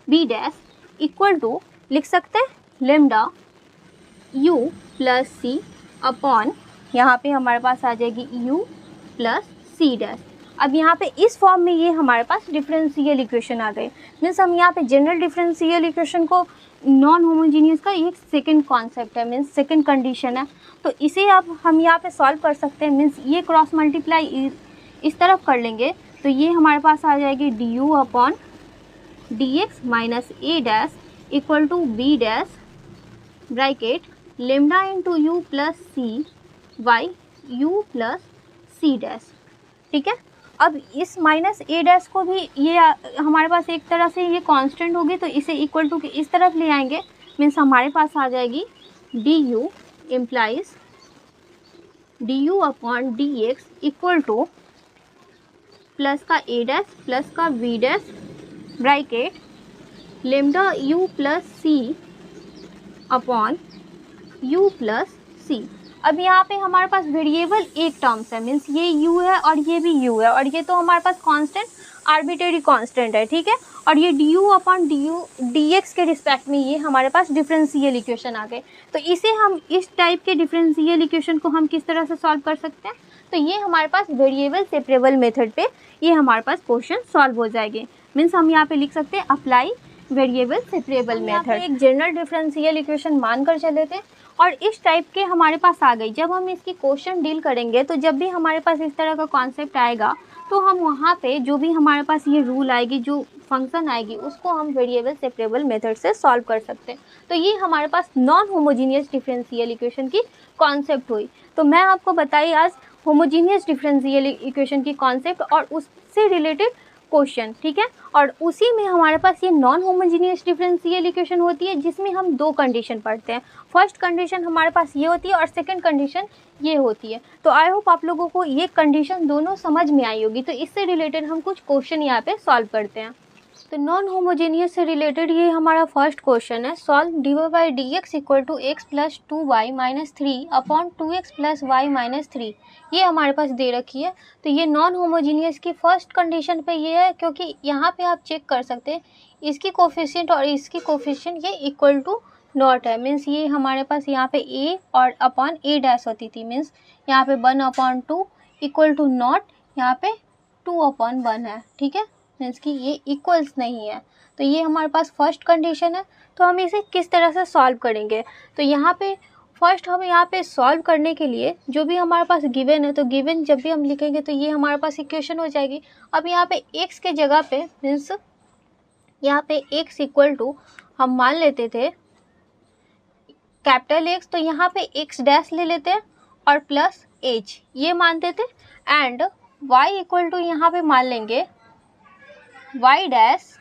b dash equal to लिख सकते हैं lambda u plus c upon यहाँ पे हमारे पास आ जाएगी u प्लस c डैश। अब यहाँ पे इस फॉर्म में ये हमारे पास डिफरेंशियल इक्वेशन आ गए। मीन्स हम यहाँ पे जनरल डिफरेंशियल इक्वेशन को, नॉन होमोजीनियस का एक सेकंड कॉन्सेप्ट है, मीन्स सेकंड कंडीशन है, तो इसे अब हम यहाँ पे सॉल्व कर सकते हैं। मीन्स ये क्रॉस मल्टीप्लाई इस तरफ कर लेंगे तो ये हमारे पास आ जाएगी du upon dx minus a dash equal to b dash bracket lambda into U plus C by U plus C dash, ठीक है। अब इस माइनस a डैश को भी ये हमारे पास एक तरह से ये कांस्टेंट होगी, तो इसे इक्वल टू के इस तरफ ले आएंगे। मीन्स हमारे पास आ जाएगी du implies du upon dx equal to plus का a डैश प्लस का b dash bracket lambda u plus सी अपॉन u प्लस सी। अब यहाँ पे हमारे पास वेरिएबल एक टर्म्स है, मीन्स ये u है और ये भी u है, और ये तो हमारे पास कांस्टेंट आर्बिट्रेरी कांस्टेंट है, ठीक है। और ये du अपॉन dx के रिस्पेक्ट में ये हमारे पास डिफरेंशियल इक्वेशन आ गए। तो इसे हम इस टाइप के डिफरेंशियल इक्वेशन को हम किस तरह से सॉल्व कर सकते हैं, तो ये हमारे पास वेरिएबल सेपरेबल मेथड पे ये हमारे पास क्वेश्चन सॉल्व हो जाएंगे। मीन्स हम यहाँ पे लिख सकते हैं अप्लाई वेरिएबल सेपरेबल मेथड। एक जनरल डिफरेंशियल इक्वेशन मान कर चले थे और इस टाइप के हमारे पास आ गई। जब हम इसकी क्वेश्चन डील करेंगे तो जब भी हमारे पास इस तरह का कॉन्सेप्ट आएगा तो हम वहाँ पे जो भी हमारे पास ये रूल आएगी, जो फंक्शन आएगी, उसको हम वेरिएबल सेपरेबल मेथड से सॉल्व कर सकते हैं। तो ये हमारे पास नॉन होमोजीनियस डिफरेंशियल इक्वेशन की कॉन्सेप्ट हुई। तो मैं आपको बताई आज होमोजीनियस डिफरेंशियल इक्वेशन की कॉन्सेप्ट और उससे रिलेटेड क्वेश्चन, ठीक है। और उसी में हमारे पास ये नॉन होमोजीनियस डिफरेंशियल इक्वेशन होती है जिसमें हम दो कंडीशन पढ़ते हैं। फर्स्ट कंडीशन हमारे पास ये होती है और सेकंड कंडीशन ये होती है। तो आई होप आप लोगों को ये कंडीशन दोनों समझ में आई होगी। तो इससे रिलेटेड हम कुछ क्वेश्चन यहाँ पे सॉल्व करते हैं। तो नॉन होमोजीनियस से रिलेटेड ये हमारा फर्स्ट क्वेश्चन है, solve dy by dx equal to x plus 2y minus 3 upon 2x plus y minus 3। ये हमारे पास दे रखी है। तो ये नॉन होमोजीनियस की फर्स्ट कंडीशन पे ये है, क्योंकि यहाँ पे आप चेक कर सकते हैं इसकी कोफिशिएंट और इसकी कोफिशिएंट ये इक्वल टू नॉट है। मीन्स ये हमारे पास यहाँ पे a और अपॉन a डैश होती थी, मीन्स यहाँ पे 1 अपॉन 2 इक्वल टू नॉट, यहाँ पे 2 अपॉन 1 है, ठीक है। मीन्स कि ये इक्वल्स नहीं है। तो ये हमारे पास फर्स्ट कंडीशन है। तो हम इसे किस तरह से सॉल्व करेंगे, तो यहाँ पे फर्स्ट हम यहाँ पे सॉल्व करने के लिए जो भी हमारे पास गिवन है, तो गिवन जब भी हम लिखेंगे तो ये हमारे पास इक्वेशन हो जाएगी। अब यहाँ पे x के जगह पे मीन्स यहाँ पे x इक्वल टू हम मान लेते थे कैपिटल X, तो यहाँ पे x डैश ले लेते हैं और प्लस h ये मानते थे एंड y इक्वल टू यहाँ पे मान लेंगे y डैश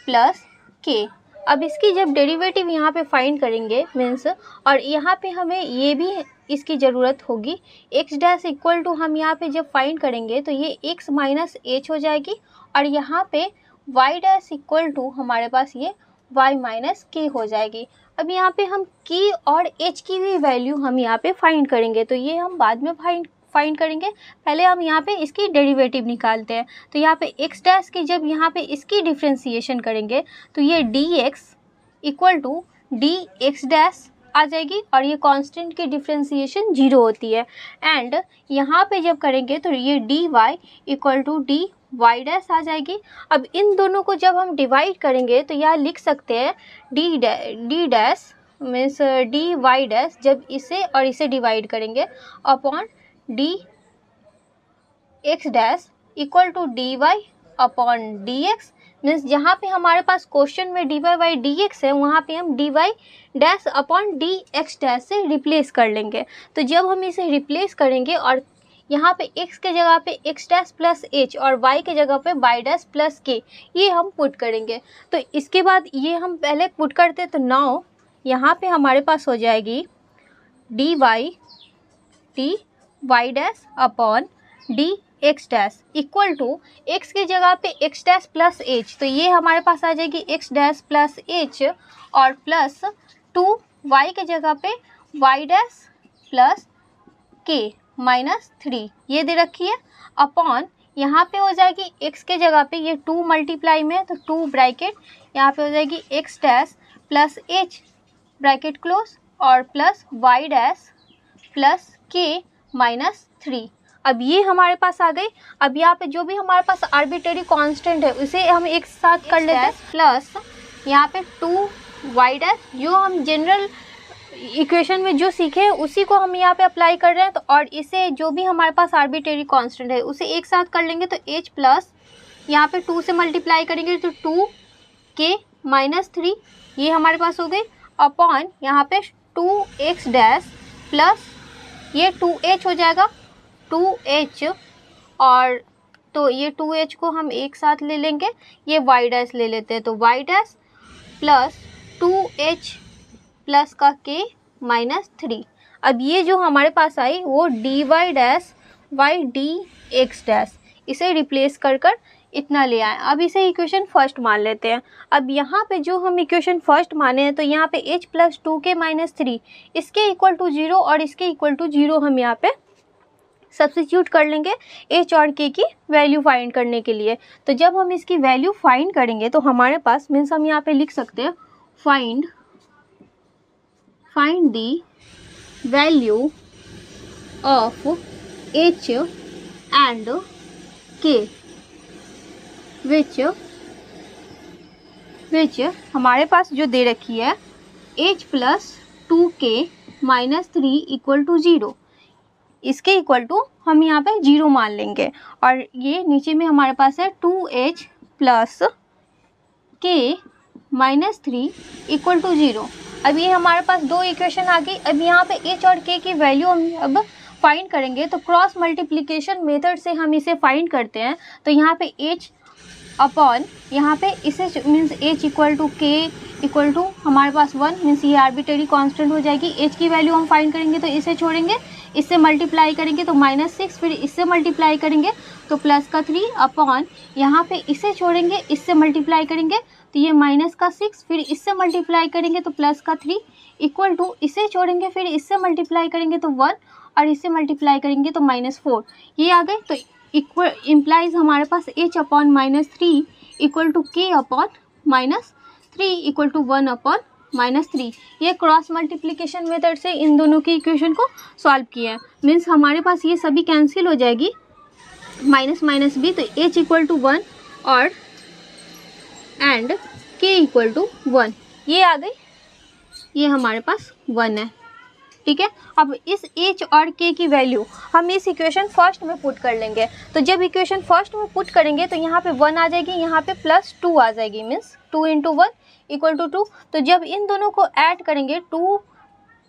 प्लस k। अब इसकी जब डेरिवेटिव यहाँ पे फाइंड करेंगे मीन्स, और यहाँ पे हमें ये भी इसकी ज़रूरत होगी, x डैश इक्वल टू हम यहाँ पे जब फाइंड करेंगे तो ये x माइनस h हो जाएगी और यहाँ पे y डैश इक्वल टू हमारे पास ये y माइनस k हो जाएगी। अब यहाँ पे हम k और h की भी वैल्यू हम यहाँ पे फाइंड करेंगे, तो ये हम बाद में फाइंड करेंगे, पहले हम यहाँ पे इसकी डेरिवेटिव निकालते हैं। तो यहाँ पे x डैश की जब यहाँ पे इसकी डिफ्रेंसिएशन करेंगे तो ये dx equal to dx dash आ जाएगी और ये कांस्टेंट की डिफ्रेंसिएशन 0 होती है एंड यहाँ पे जब करेंगे तो ये dy equal to dy dash आ जाएगी। अब इन दोनों को जब हम डिवाइड करेंगे तो यहाँ लिख सकते हैं d dash means dy dash, जब इसे और इसे डिवाइड करेंगे upon dx dash equal to dy upon dx means जहाँ पे हमारे पास क्वेश्चन में dy बाई dx है वहाँ पे हम dy dash upon dx dash से रिप्लेस कर लेंगे। तो जब हम इसे रिप्लेस करेंगे और यहाँ पे x के जगह पे x डैश प्लस h और y के जगह पे y डैश प्लस k ये हम पुट करेंगे। तो इसके बाद ये हम पहले पुट करते तो नाउ यहाँ पे हमारे पास हो जाएगी dy y dash upon dx dash equal to x की जगह पे x डैश प्लस h, तो ये हमारे पास आ जाएगी x डैश प्लस h और प्लस 2y के जगह पे y dash plus k minus 3 ये दे रखी है अपॉन यहाँ पे हो जाएगी x के जगह पे ये 2 मल्टीप्लाई में तो 2 ब्रैकेट यहाँ पे हो जाएगी x dash plus h bracket close और plus y dash plus k minus 3। अब ये हमारे पास आ गई। अब यहाँ पे जो भी हमारे पास आर्बिट्रेरी कांस्टेंट है उसे हम एक साथ कर लेते हैं प्लस यहाँ पे 2y डैश, जो हम जनरल इक्वेशन में जो सीखे हैं उसी को हम यहाँ पे अप्लाई कर रहे हैं। तो और इसे जो भी हमारे पास आर्बिट्रेरी कांस्टेंट है उसे एक साथ कर लेंगे तो h प्लस यहाँ पे 2 से मल्टीप्लाई करेंगे तो 2k माइनस 3 ये हमारे पास हो गई अपॉन यहाँ पे 2x डैश प्लस ये 2h हो जाएगा 2h और तो ये 2h को हम एक साथ ले लेंगे, ये y डैश ले लेते हैं तो y dash plus 2h plus का k माइनस 3। अब ये जो हमारे पास आई वो dy dash by dx dash, इसे रिप्लेस कर इतना ले आए। अब इसे इक्वेशन फर्स्ट मान लेते हैं। अब यहाँ पे जो हम इक्वेशन फर्स्ट माने हैं तो यहाँ पे h प्लस 2k माइनस 3 इसके इक्वल टू 0 और इसके इक्वल टू 0 हम यहाँ पे सब्स्टिट्यूट कर लेंगे h और k की वैल्यू फाइंड करने के लिए। तो जब हम इसकी वैल्यू फाइंड करेंगे तो हमारे पास मीन्स हम यहाँ पे लिख सकते हैं find the value of h and k which हमारे पास जो दे रखी है h plus 2k minus 3 equal to 0, इसके इक्वल टू हम यहाँ पे 0 मान लेंगे और ये नीचे में हमारे पास है 2h plus k minus 3 equal to 0। अब ये हमारे पास दो इक्वेशन आ गई। अब यहाँ पे h और k की वैल्यू हम अब फाइंड करेंगे तो क्रॉस मल्टीप्लिकेशन मेथड से हम इसे फाइंड करते हैं। तो यहाँ पे h अपॉन यहाँ पे इसे means h equal to k equal to हमारे पास 1 मीन्स ये आर्बिट्रेरी कांस्टेंट हो जाएगी। h की वैल्यू हम फाइंड करेंगे तो इसे छोड़ेंगे, इससे मल्टीप्लाई करेंगे तो -6, फिर इससे मल्टीप्लाई करेंगे तो प्लस का 3 अपॉन यहाँ पे इसे छोड़ेंगे, इससे मल्टीप्लाई करेंगे तो ये माइनस का 6, फिर इससे मल्टीप्लाई करेंगे तो प्लस का 3 इक्वल टू इसे छोड़ेंगे फिर इससे मल्टीप्लाई करेंगे तो 1 और इससे मल्टीप्लाई करेंगे तो -4 ये आ गए। तो इक्वल इम्प्लाइज हमारे पास h upon -3 equal to k upon -3 equal to 1 upon -3। ये क्रॉस मल्टीप्लिकेशन मेथड से इन दोनों की इक्वेशन को सॉल्व किया है। मीन्स हमारे पास ये सभी कैंसिल हो जाएगी, माइनस माइनस भी, तो h इक्वल टू 1 और एंड k इक्वल टू 1 ये आ गई, ये हमारे पास 1 है। ठीक है, अब इस h और k की वैल्यू हम इस इक्वेशन फर्स्ट में पुट कर लेंगे। तो जब इक्वेशन फर्स्ट में पुट करेंगे तो यहाँ पे 1 आ जाएगी, यहाँ पे प्लस 2 आ जाएगी, मीन्स 2 × 1 इक्वल टू 2। तो जब इन दोनों को ऐड करेंगे 2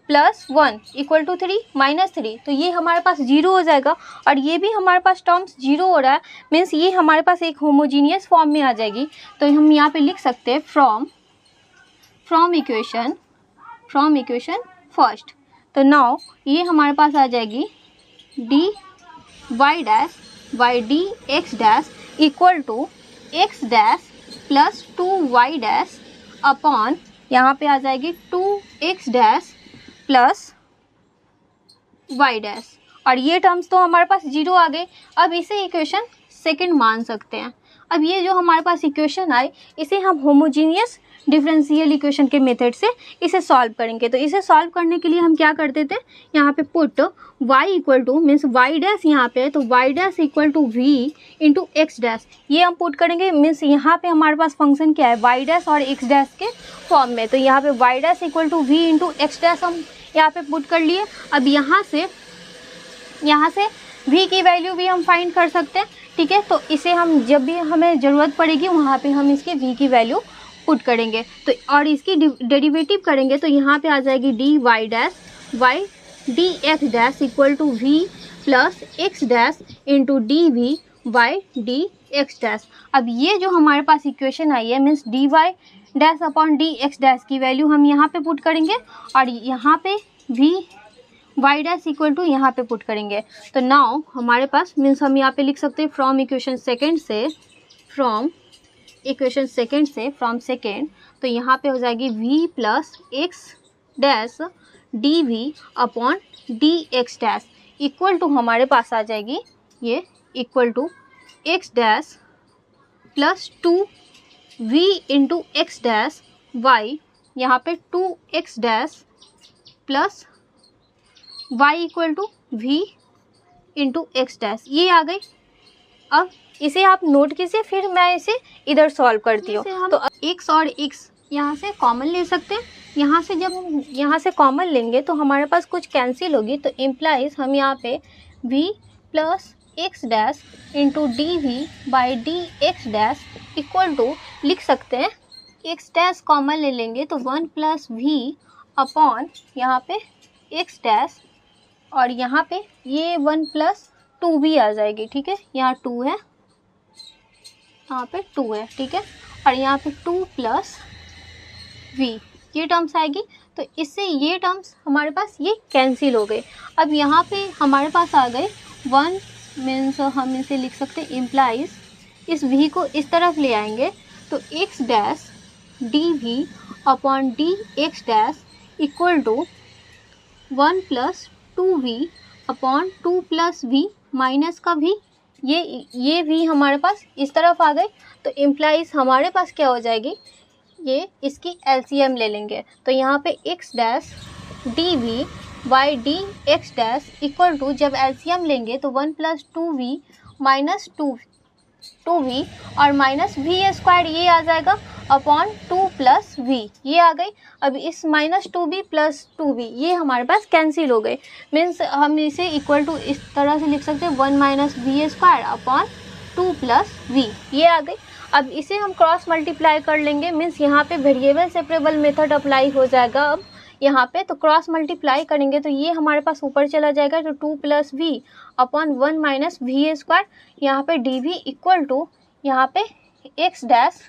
प्लस 1 इक्वल टू 3 माइनस 3, तो ये हमारे पास 0 हो जाएगा। और ये भी हमारे पास टर्म्स 0 हो रहा है, मीन्स ये हमारे पास एक होमोजीनियस फॉर्म में आ जाएगी। तो हम यहाँ पे लिख सकते हैं फ्रॉम इक्वेशन फर्स्ट। तो नाउ ये हमारे पास आ जाएगी D Y dash by D X dash equal to x dash plus 2y dash upon यहाँ पे आ जाएगी 2x dash plus y dash. और ये टर्म्स तो हमारे पास 0 आ गए। अब इसे इक्वेशन सेकंड मान सकते हैं। अब ये जो हमारे पास इक्वेशन आई, इसे हम होमोजीनियस डिफरेंशियल इक्वेशन के मेथड से इसे सॉल्व करेंगे। तो इसे सॉल्व करने के लिए हम क्या कर देते हैं, यहाँ पे put y equal to means y dash यहाँ पे है, तो y dash equal to v into X dash, ये हम पुट करेंगे। मीन्स यहाँ पे हमारे पास फंक्शन क्या है, y डैश और x डैश के फॉर्म में। तो यहाँ पे y dash equal to v into X dash हम यहाँ पे पुट कर लिए। अब यहाँ से v की वैल्यू भी हम फाइंड कर सकते हैं, ठीक है। तो इसे हम जब भी हमें ज़रूरत पड़ेगी वहाँ पे हम इसके v की वैल्यू पुट करेंगे। तो और इसकी डेरिवेटिव करेंगे, तो यहाँ पे आ जाएगी D Y dash Y D X dash equal to v plus X dash into D V Y D X dash. अब ये जो हमारे पास इक्वेशन आई है, means D Y dash upon D X dash की वैल्यू हम यहाँ पे पुट करेंगे और यहाँ पे v Y dash equal to यहाँ पे पुट करेंगे। तो नाउ हमारे पास मीन्स हम यहाँ पे लिख सकते हैं फ्रॉम इक्वेशन सेकेंड, तो यहाँ पे हो जाएगी v plus X dash D we upon D X dash equal to हमारे पास आ जाएगी ये equal to x dash plus 2v into X dash Y, यहाँ पे 2x dash plus y equal to v into X dash, ये आ गई। अब इसे आप नोट कीजिए, फिर मैं इसे इधर सॉल्व करती हूँ। तो x और x यहाँ से कॉमन ले सकते हैं। यहाँ से जब हम यहाँ से कॉमन लेंगे तो हमारे पास कुछ कैंसिल होगी, तो इम्प्लाइज हम यहाँ पे v plus X dash into D we by D X dash equal to लिख सकते हैं एक्स डैश कॉमन ले लेंगे तो 1 प्लस v अपॉन यहाँ पे एक्स डैश, और यहाँ पे ये 1 प्लस 2v आ जाएगी, ठीक है। यहाँ 2 है, यहाँ पे 2 है, ठीक है। और यहाँ पे 2 प्लस v ये टर्म्स आएगी। तो इससे ये टर्म्स हमारे पास ये कैंसिल हो गए। अब यहाँ पे हमारे पास आ गए 1 मीन्स हम इसे लिख सकते हैं इम्प्लाइज इस v को इस तरफ ले आएंगे तो x dash D we upon D X dash equal to 1 plus 2v upon 2 plus v minus का v, ये v हमारे पास इस तरफ आ गए। तो इम्प्लाइज हमारे पास क्या हो जाएगी, ये इसकी एलसीएम ले लेंगे। तो यहाँ पे x dash D we by D X dash equal to जब एलसीएम लेंगे तो 1 प्लस 2v माइनस 2v और माइनस v स्क्वायर ये आ जाएगा अपॉन 2 प्लस v, ये आ गई। अब इस माइनस 2b प्लस 2v ये हमारे पास कैंसिल हो गए। मीन्स हम इसे इक्वल टू इस तरह से लिख सकते हैं 1 minus v square upon 2 plus v, ये आ गई। अब इसे हम क्रॉस मल्टीप्लाई कर लेंगे, मीन्स यहाँ पे वेरिएबल सेपरेबल मेथड अप्लाई हो जाएगा। अब यहाँ पे तो क्रॉस मल्टीप्लाई करेंगे तो ये हमारे पास ऊपर चला जाएगा, तो 2 plus v upon 1 minus v square, यहाँ पे डी वी इक्वल टू यहाँ पे x dash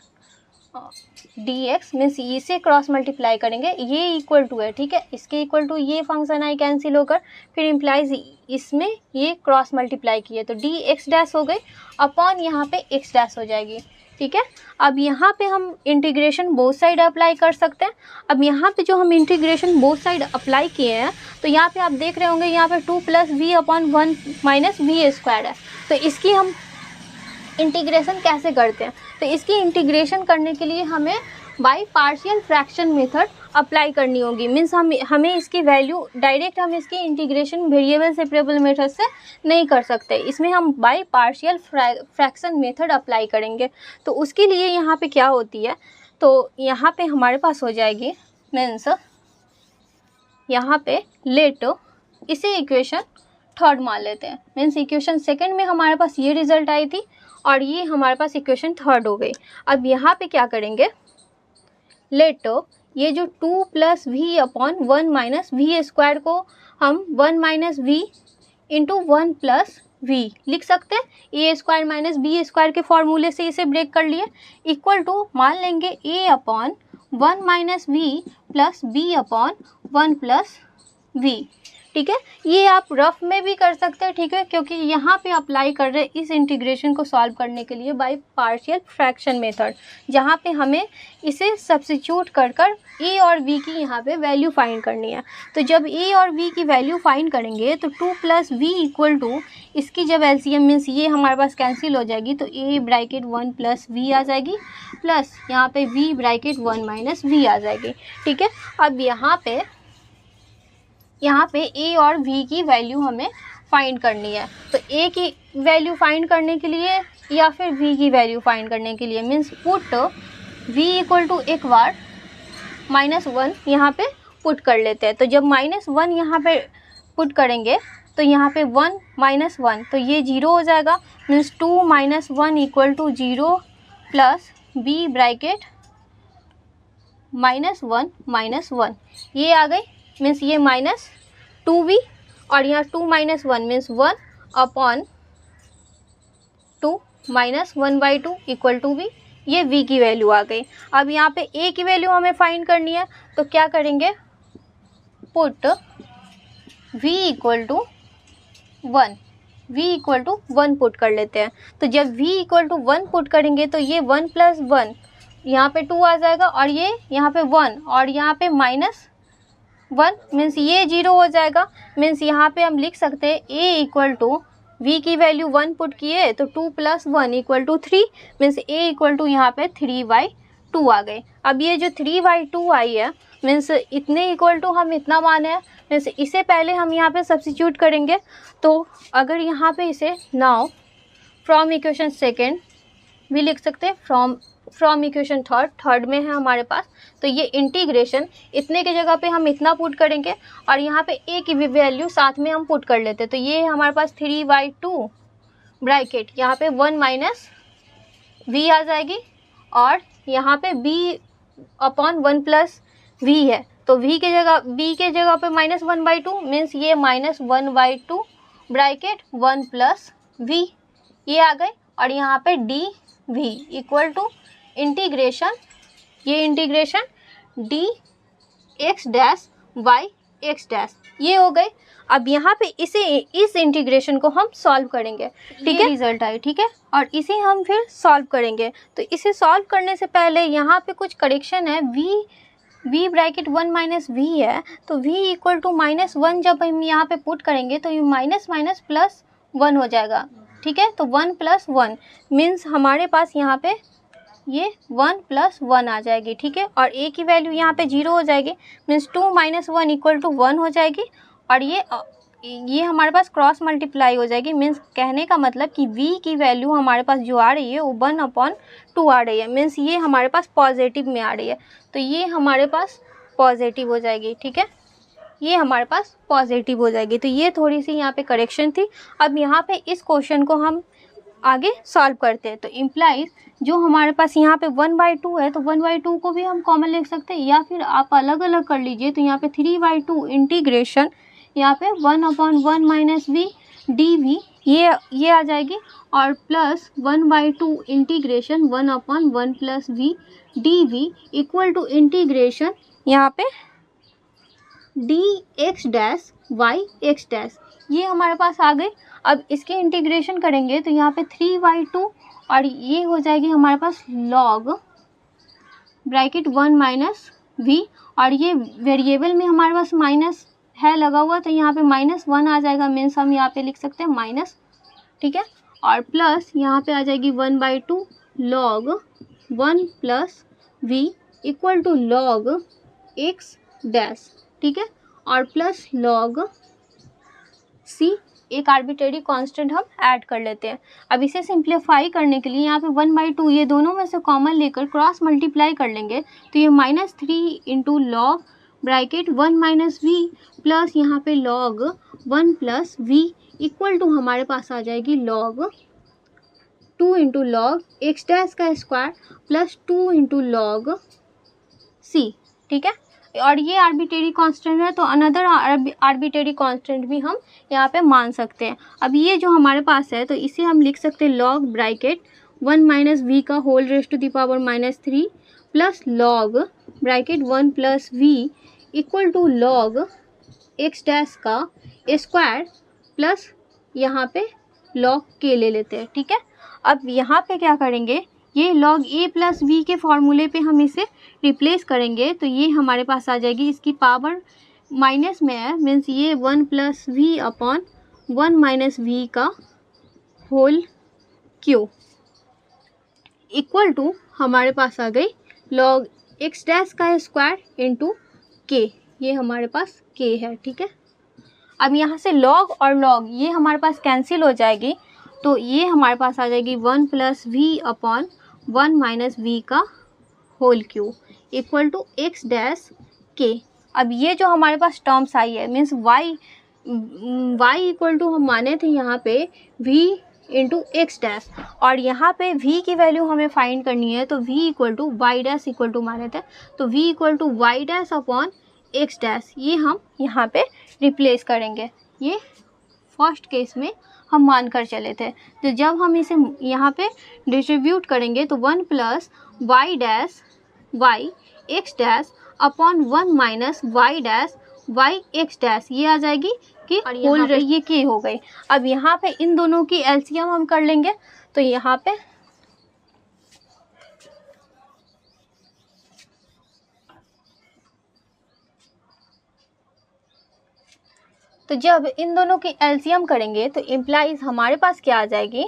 D x means इसे क्रॉस मल्टीप्लाई करेंगे, ये इक्वल टू है, ठीक है। इसके इक्वल टू ये फंक्शन आई कैंसिल होकर, फिर इम्प्लाइज इसमें ये क्रॉस मल्टीप्लाई किए तो डी एक्स डैश हो गई अपॉन यहाँ पे एक्स डैश हो जाएगी, ठीक है। अब यहाँ पे हम इंटीग्रेशन बोथ साइड अप्लाई कर सकते हैं। अब यहाँ पे जो हम इंटीग्रेशन बोथ साइड अप्लाई किए हैं तो यहाँ पे आप देख रहे होंगे यहाँ पे 2 plus v upon 1 minus v square है। तो इसकी हम इंटीग्रेशन कैसे करते हैं, तो इसकी इंटीग्रेशन करने के लिए हमें by partial fraction method apply करनी होगी। मीन्स हमें इसकी वैल्यू डायरेक्ट हम इसकी इंटीग्रेशन वेरिएबल सेपरेबल मेथड से नहीं कर सकते, इसमें हम by partial fraction method apply करेंगे। तो उसके लिए यहाँ पे क्या होती है, तो यहाँ पे हमारे पास हो जाएगी मीन्स यहाँ पे लेट इसे इक्वेशन थर्ड मान लेते हैं। मीन्स इक्वेशन सेकंड में हमारे पास ये रिजल्ट आई थी और ये हमारे पास इक्वेशन थर्ड हो गई। अब यहाँ पे क्या करेंगे, लेट ये जो 2 plus we upon 1 minus we square को हम 1 minus V into 1 plus V लिख सकते हैं। A square minus B square के फॉर्मूले से इसे ब्रेक कर लिए, इक्वल टू मान लेंगे a upon 1 minus v plus b upon 1 plus v. ठीक है, ये आप रफ में भी कर सकते हैं, ठीक है, क्योंकि यहाँ पे अप्लाई कर रहे हैं इस इंटीग्रेशन को सॉल्व करने के लिए बाय पार्शियल फ्रैक्शन मेथड, जहाँ पे हमें इसे सब्स्टिट्यूट कर कर ए और वी की यहाँ पे वैल्यू फाइंड करनी है। तो जब ए और वी की वैल्यू फाइंड करेंगे तो 2 प्लस वी इक्वल टू, इसकी जब एलसीएम मीन्स ये हमारे पास कैंसिल हो जाएगी, तो ए ब्रैकेट 1 प्लस वी आ जाएगी, प्लस यहाँ पे वी ब्रैकेट 1 माइनस वी आ जाएगी। ठीक है, अब यहाँ पे ए और वी की वैल्यू हमें फाइंड करनी है। तो ए की वैल्यू फाइंड करने के लिए या फिर वी की वैल्यू फाइंड करने के लिए means put V equal to एक बार -1 यहाँ पे पुट कर लेते हैं। तो जब -1 यहाँ पे पुट करेंगे तो यहाँ पे 1 माइनस 1, तो ये 0 हो जाएगा, means 2 minus 1 equal to 0 plus B bracket -1 minus 1, ये आ गई, मीन्स ये -2v और यहाँ 2 minus 1 means 1 upon 2 minus 1/2 equal to v, ये v की वैल्यू आ गई। अब यहाँ पे a की वैल्यू हमें फाइंड करनी है, तो क्या करेंगे, put v equal to 1 put कर लेते हैं। तो जब v इक्वल टू 1 पुट करेंगे तो ये 1 प्लस 1 यहाँ पे 2 आ जाएगा और ये यहाँ पे 1 और यहाँ पे -1 मीन्स ये 0 हो जाएगा। मीन्स यहाँ पे हम लिख सकते हैं a इक्वल टू v की वैल्यू 1 पुट किए तो 2 plus 1 equal to 3, means a equal to यहाँ पे 3/2 आ गए। अब ये जो 3/2 आई है मीन्स इतने इक्वल टू हम इतना माने हैं, मीन्स इसे पहले हम यहाँ पे सब्स्टिट्यूट करेंगे। तो अगर यहाँ पे इसे नाउ फ्रॉम इक्वेशन सेकेंड भी लिख सकते हैं, फ्रॉम इक्वेशन थर्ड में है हमारे पास, तो ये इंटीग्रेशन इतने की जगह पे हम इतना पुट करेंगे और यहाँ पे a की भी वैल्यू साथ में हम पुट कर लेते हैं। तो ये हमारे पास 3/2 ब्रैकेट यहाँ पे 1 माइनस v आ जाएगी और यहाँ पे b अपॉन 1 प्लस v है, तो b के जगह पे -1/2 मीन्स ये -1/2 ब्रैकेट 1 प्लस v, ये आ गए। और यहाँ पे dv equal to integration dx dash y x dash, ये हो गए। अब यहाँ पे इस इंटीग्रेशन को हम सॉल्व करेंगे, ठीक है, रिजल्ट आए, ठीक है, और इसे हम फिर सॉल्व करेंगे। तो इसे सॉल्व करने से पहले यहाँ पे कुछ करेक्शन है, v ब्रैकेट 1 माइनस v है, तो v इक्वल टू -1 जब हम यहाँ पे पुट करेंगे तो ये माइनस प्लस 1 हो जाएगा, ठीक है। तो 1 प्लस 1 मीन्स हमारे पास यहाँ पे ये 1 प्लस 1 आ जाएगी, ठीक है, और a की वैल्यू यहाँ पे 0 हो जाएगी, मीन्स 2 माइनस 1 इक्वल टू 1 हो जाएगी और ये हमारे पास क्रॉस मल्टीप्लाई हो जाएगी। मीन्स कहने का मतलब कि v की वैल्यू हमारे पास जो आ रही है वो 1/2 आ रही है, मीन्स ये हमारे पास पॉजिटिव में आ रही है, तो ये हमारे पास पॉजिटिव हो जाएगी, ठीक है, ये हमारे पास पॉजिटिव हो जाएगी। तो ये थोड़ी सी यहाँ पे करेक्शन थी। अब यहाँ पे इस क्वेश्चन को हम आगे सॉल्व करते हैं। तो इम्प्लाइज जो हमारे पास यहाँ पे 1/2 है, तो 1/2 को भी हम कॉमन लिख सकते हैं या फिर आप अलग अलग कर लीजिए। तो यहाँ पे 3/2 इंटीग्रेशन यहाँ पे 1/1 माइनस v dv ये आ जाएगी और plus 1/2 integration 1/1 plus v dv equal to integration यहाँ पे dx dash y x dash, ये हमारे पास आ गए। अब इसके इंटीग्रेशन करेंगे तो यहाँ पे 3/2 और ये हो जाएगी हमारे पास log ब्रैकेट 1 माइनस v और ये वेरिएबल में हमारे पास माइनस है लगा हुआ, तो यहाँ पे -1 आ जाएगा, मीन्स हम यहाँ पे लिख सकते हैं माइनस, ठीक है, और प्लस यहाँ पे आ जाएगी 1/2 log 1 plus v equal to log x dash, ठीक है, और प्लस log c, एक आर्बिट्रेरी कांस्टेंट हम ऐड कर लेते हैं। अब इसे सिंप्लीफाई करने के लिए यहाँ पे 1/2 ये दोनों में से कॉमन लेकर क्रॉस मल्टीप्लाई कर लेंगे, तो ये -3 into log bracket 1 minus v plus यहाँ पे log 1 plus v equal to हमारे पास आ जाएगी log 2 into log x dash का square plus 2 into log c, ठीक है। और ये आर्बिट्रेरी कांस्टेंट है तो अनदर आर्बिट्रेरी कांस्टेंट भी हम यहाँ पे मान सकते हैं। अब ये जो हमारे पास है तो इसे हम लिख सकते हैं लॉग ब्रैकेट 1 माइनस वी का whole raise to the power -3 plus log bracket 1 plus V equal to log x dash का स्क्वायर प्लस यहाँ पे लॉग के ले लेते हैं, ठीक है। अब यहाँ पे क्या करेंगे, ये लॉग ए प्लस वी के फॉर्मूले पे हम इसे रिप्लेस करेंगे तो ये हमारे पास आ जाएगी, इसकी पावर माइनस में है, मीन्स ये 1 plus we upon 1 minus we का होल क्यू इक्वल टू हमारे पास आ गई लॉग एक्स डैश का स्क्वायर इंटू के, ये हमारे पास के है, ठीक है। अब यहाँ से लॉग और लॉग ये हमारे पास कैंसिल हो जाएगी तो ये हमारे पास आ जाएगी 1 plus we upon 1 minus we का whole cube equal to x dash k. अब ये जो हमारे पास टर्म्स आई है मीन्स वाई इक्वल टू हम माने थे यहाँ पे v इंटू एक्स डैश और यहाँ पे v की वैल्यू हमें फाइंड करनी है तो v equal to y dash equal to माने थे तो v equal to y dash upon x dash, ये हम यहाँ पे रिप्लेस करेंगे। ये फर्स्ट केस में हम मान कर चले थे तो जब हम इसे यहाँ पे डिस्ट्रीब्यूट करेंगे तो 1 plus y dash y x dash upon 1 minus y dash y x dash, ये आ जाएगी कि होल ये के हो गई। अब यहाँ पे इन दोनों की एलसीएम हम कर लेंगे तो यहाँ पे तो जब इन दोनों की एलसीएम करेंगे तो इम्प्लाइज हमारे पास क्या आ जाएगी,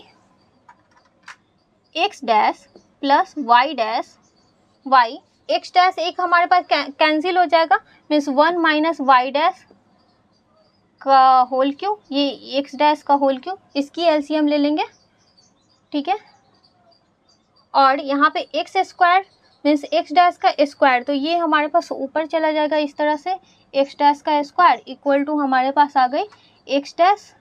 x dash plus y dash y x dash एक हमारे पास कैंसिल हो जाएगा मीन्स 1 माइनस वाई डैश का होल क्यू, ये एक्स डैश का होल क्यू, इसकी एलसीएम ले लेंगे, ठीक है। और यहाँ पे x square means x dash का स्क्वायर तो ये हमारे पास ऊपर चला जाएगा इस तरह से, एक्स डैश का स्क्वायर इक्वल टू हमारे पास आ गई एक्स डैश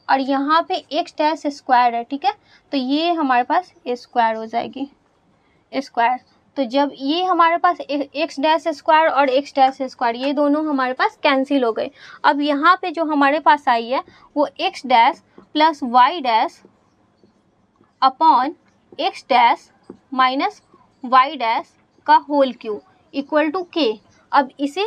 और यहाँ पे एक्स डैश स्क्वायर है, ठीक है। तो ये हमारे पास स्क्वायर हो जाएगी स्क्वायर। तो जब ये हमारे पास एक्स डैश स्क्वायर और एक्स डैश स्क्वायर ये दोनों हमारे पास कैंसिल हो गए। अब यहाँ पे जो हमारे पास आई है वो x dash plus y dash upon x dash minus y dash का whole cube equal to k. अब इसे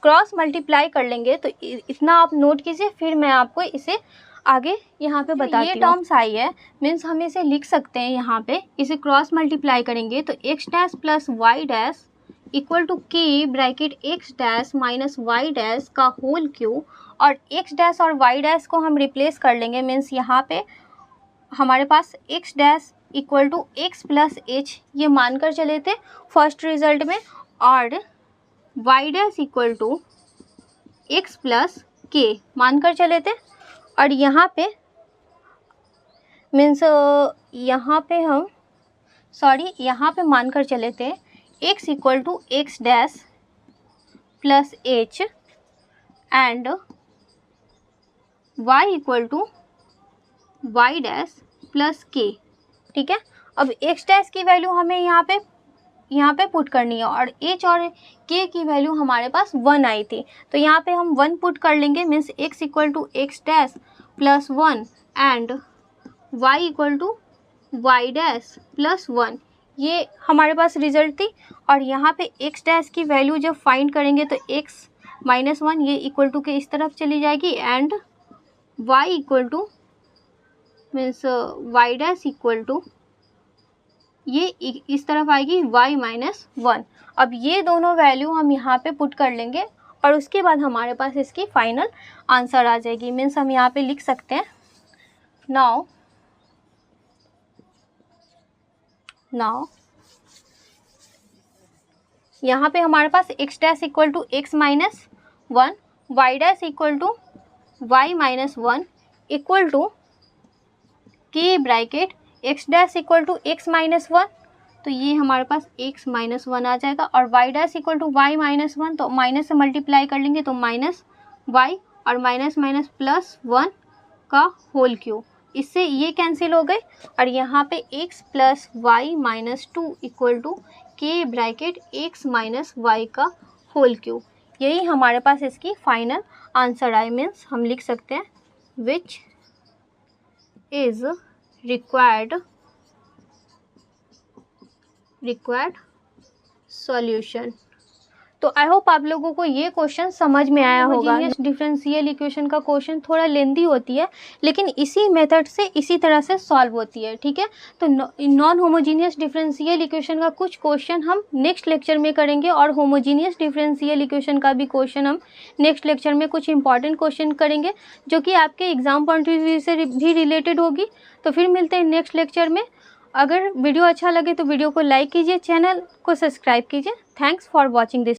क्रॉस मल्टीप्लाई कर लेंगे तो इतना आप नोट कीजिए, फिर मैं आपको इसे आगे यहाँ पे बताती हूँ। ये टर्म्स आई है मीन्स हम इसे लिख सकते हैं, यहाँ पे इसे क्रॉस मल्टीप्लाई करेंगे तो x dash plus y dash equal to k bracket x dash minus y dash का होल क्यू और एक्स डैश और वाई डैश को हम रिप्लेस कर लेंगे मीन्स यहाँ पे हमारे पास x dash equal to x plus h ये मानकर चले थे फर्स्ट रिजल्ट में और y dash equal to x plus k मानकर चले थे और यहाँ पे मीन्स यहाँ पे हम यहाँ पे मानकर चले थे x equal to x dash plus h and y equal to y dash plus k, ठीक है। अब एक्स डैश की वैल्यू हमें यहाँ पे पुट करनी है और एच और के की वैल्यू हमारे पास 1 आई थी तो यहाँ पे हम 1 पुट कर लेंगे means x equal to x dash plus 1 and y equal to y dash plus 1, ये हमारे पास रिजल्ट थी। और यहाँ पे एक्स डैश की वैल्यू जब फाइंड करेंगे तो एक्स माइनस 1 ये इक्वल टू के इस तरफ चली जाएगी and y equal to means y dash equal to ये इस तरफ आएगी y माइनस 1। अब ये दोनों वैल्यू हम यहाँ पे पुट कर लेंगे और उसके बाद हमारे पास इसकी फाइनल आंसर आ जाएगी मीन्स हम यहाँ पे लिख सकते हैं नाउ यहाँ पे हमारे पास x dash equal to x minus 1 y dash equal to y minus 1 equal to k bracket x dash equal to x minus 1 तो ये हमारे पास एक्स माइनस 1 आ जाएगा और y dash equal to y minus 1 तो माइनस से multiply कर लेंगे तो माइनस वाई और माइनस माइनस प्लस 1 का होल क्यू, इससे ये कैंसिल हो गए और यहाँ पे x plus y minus 2 equal to k bracket x minus y का होल क्यूब। यही हमारे पास इसकी फाइनल आंसर आए, मीन्स हम लिख सकते हैं विच इज रिक्वायर्ड सॉल्यूशन। तो आई होप आप लोगों को ये क्वेश्चन समझ में आया होगा। डिफरेंशियल इक्वेशन का क्वेश्चन थोड़ा लेंदी होती है, लेकिन इसी मेथड से इसी तरह से सॉल्व होती है, ठीक है। तो नॉन होमोजीनियस डिफरेंशियल इक्वेशन का कुछ क्वेश्चन हम नेक्स्ट लेक्चर में करेंगे, और होमोजीनियस डिफरेंशियल इक्वेशन का भी क्वेश्चन हम नेक्स्ट लेक्चर में कुछ इंपॉर्टेंट क्वेश्चन करेंगे, जो कि आपके एग्जाम पॉइंट ऑफ व्यू से भी रिलेटेड होगी। तो फिर मिलते हैं नेक्स्ट लेक्चर में। अगर वीडियो अच्छा लगे तो वीडियो को लाइक कीजिए, चैनल को सब्सक्राइब कीजिए। Thanks for watching this.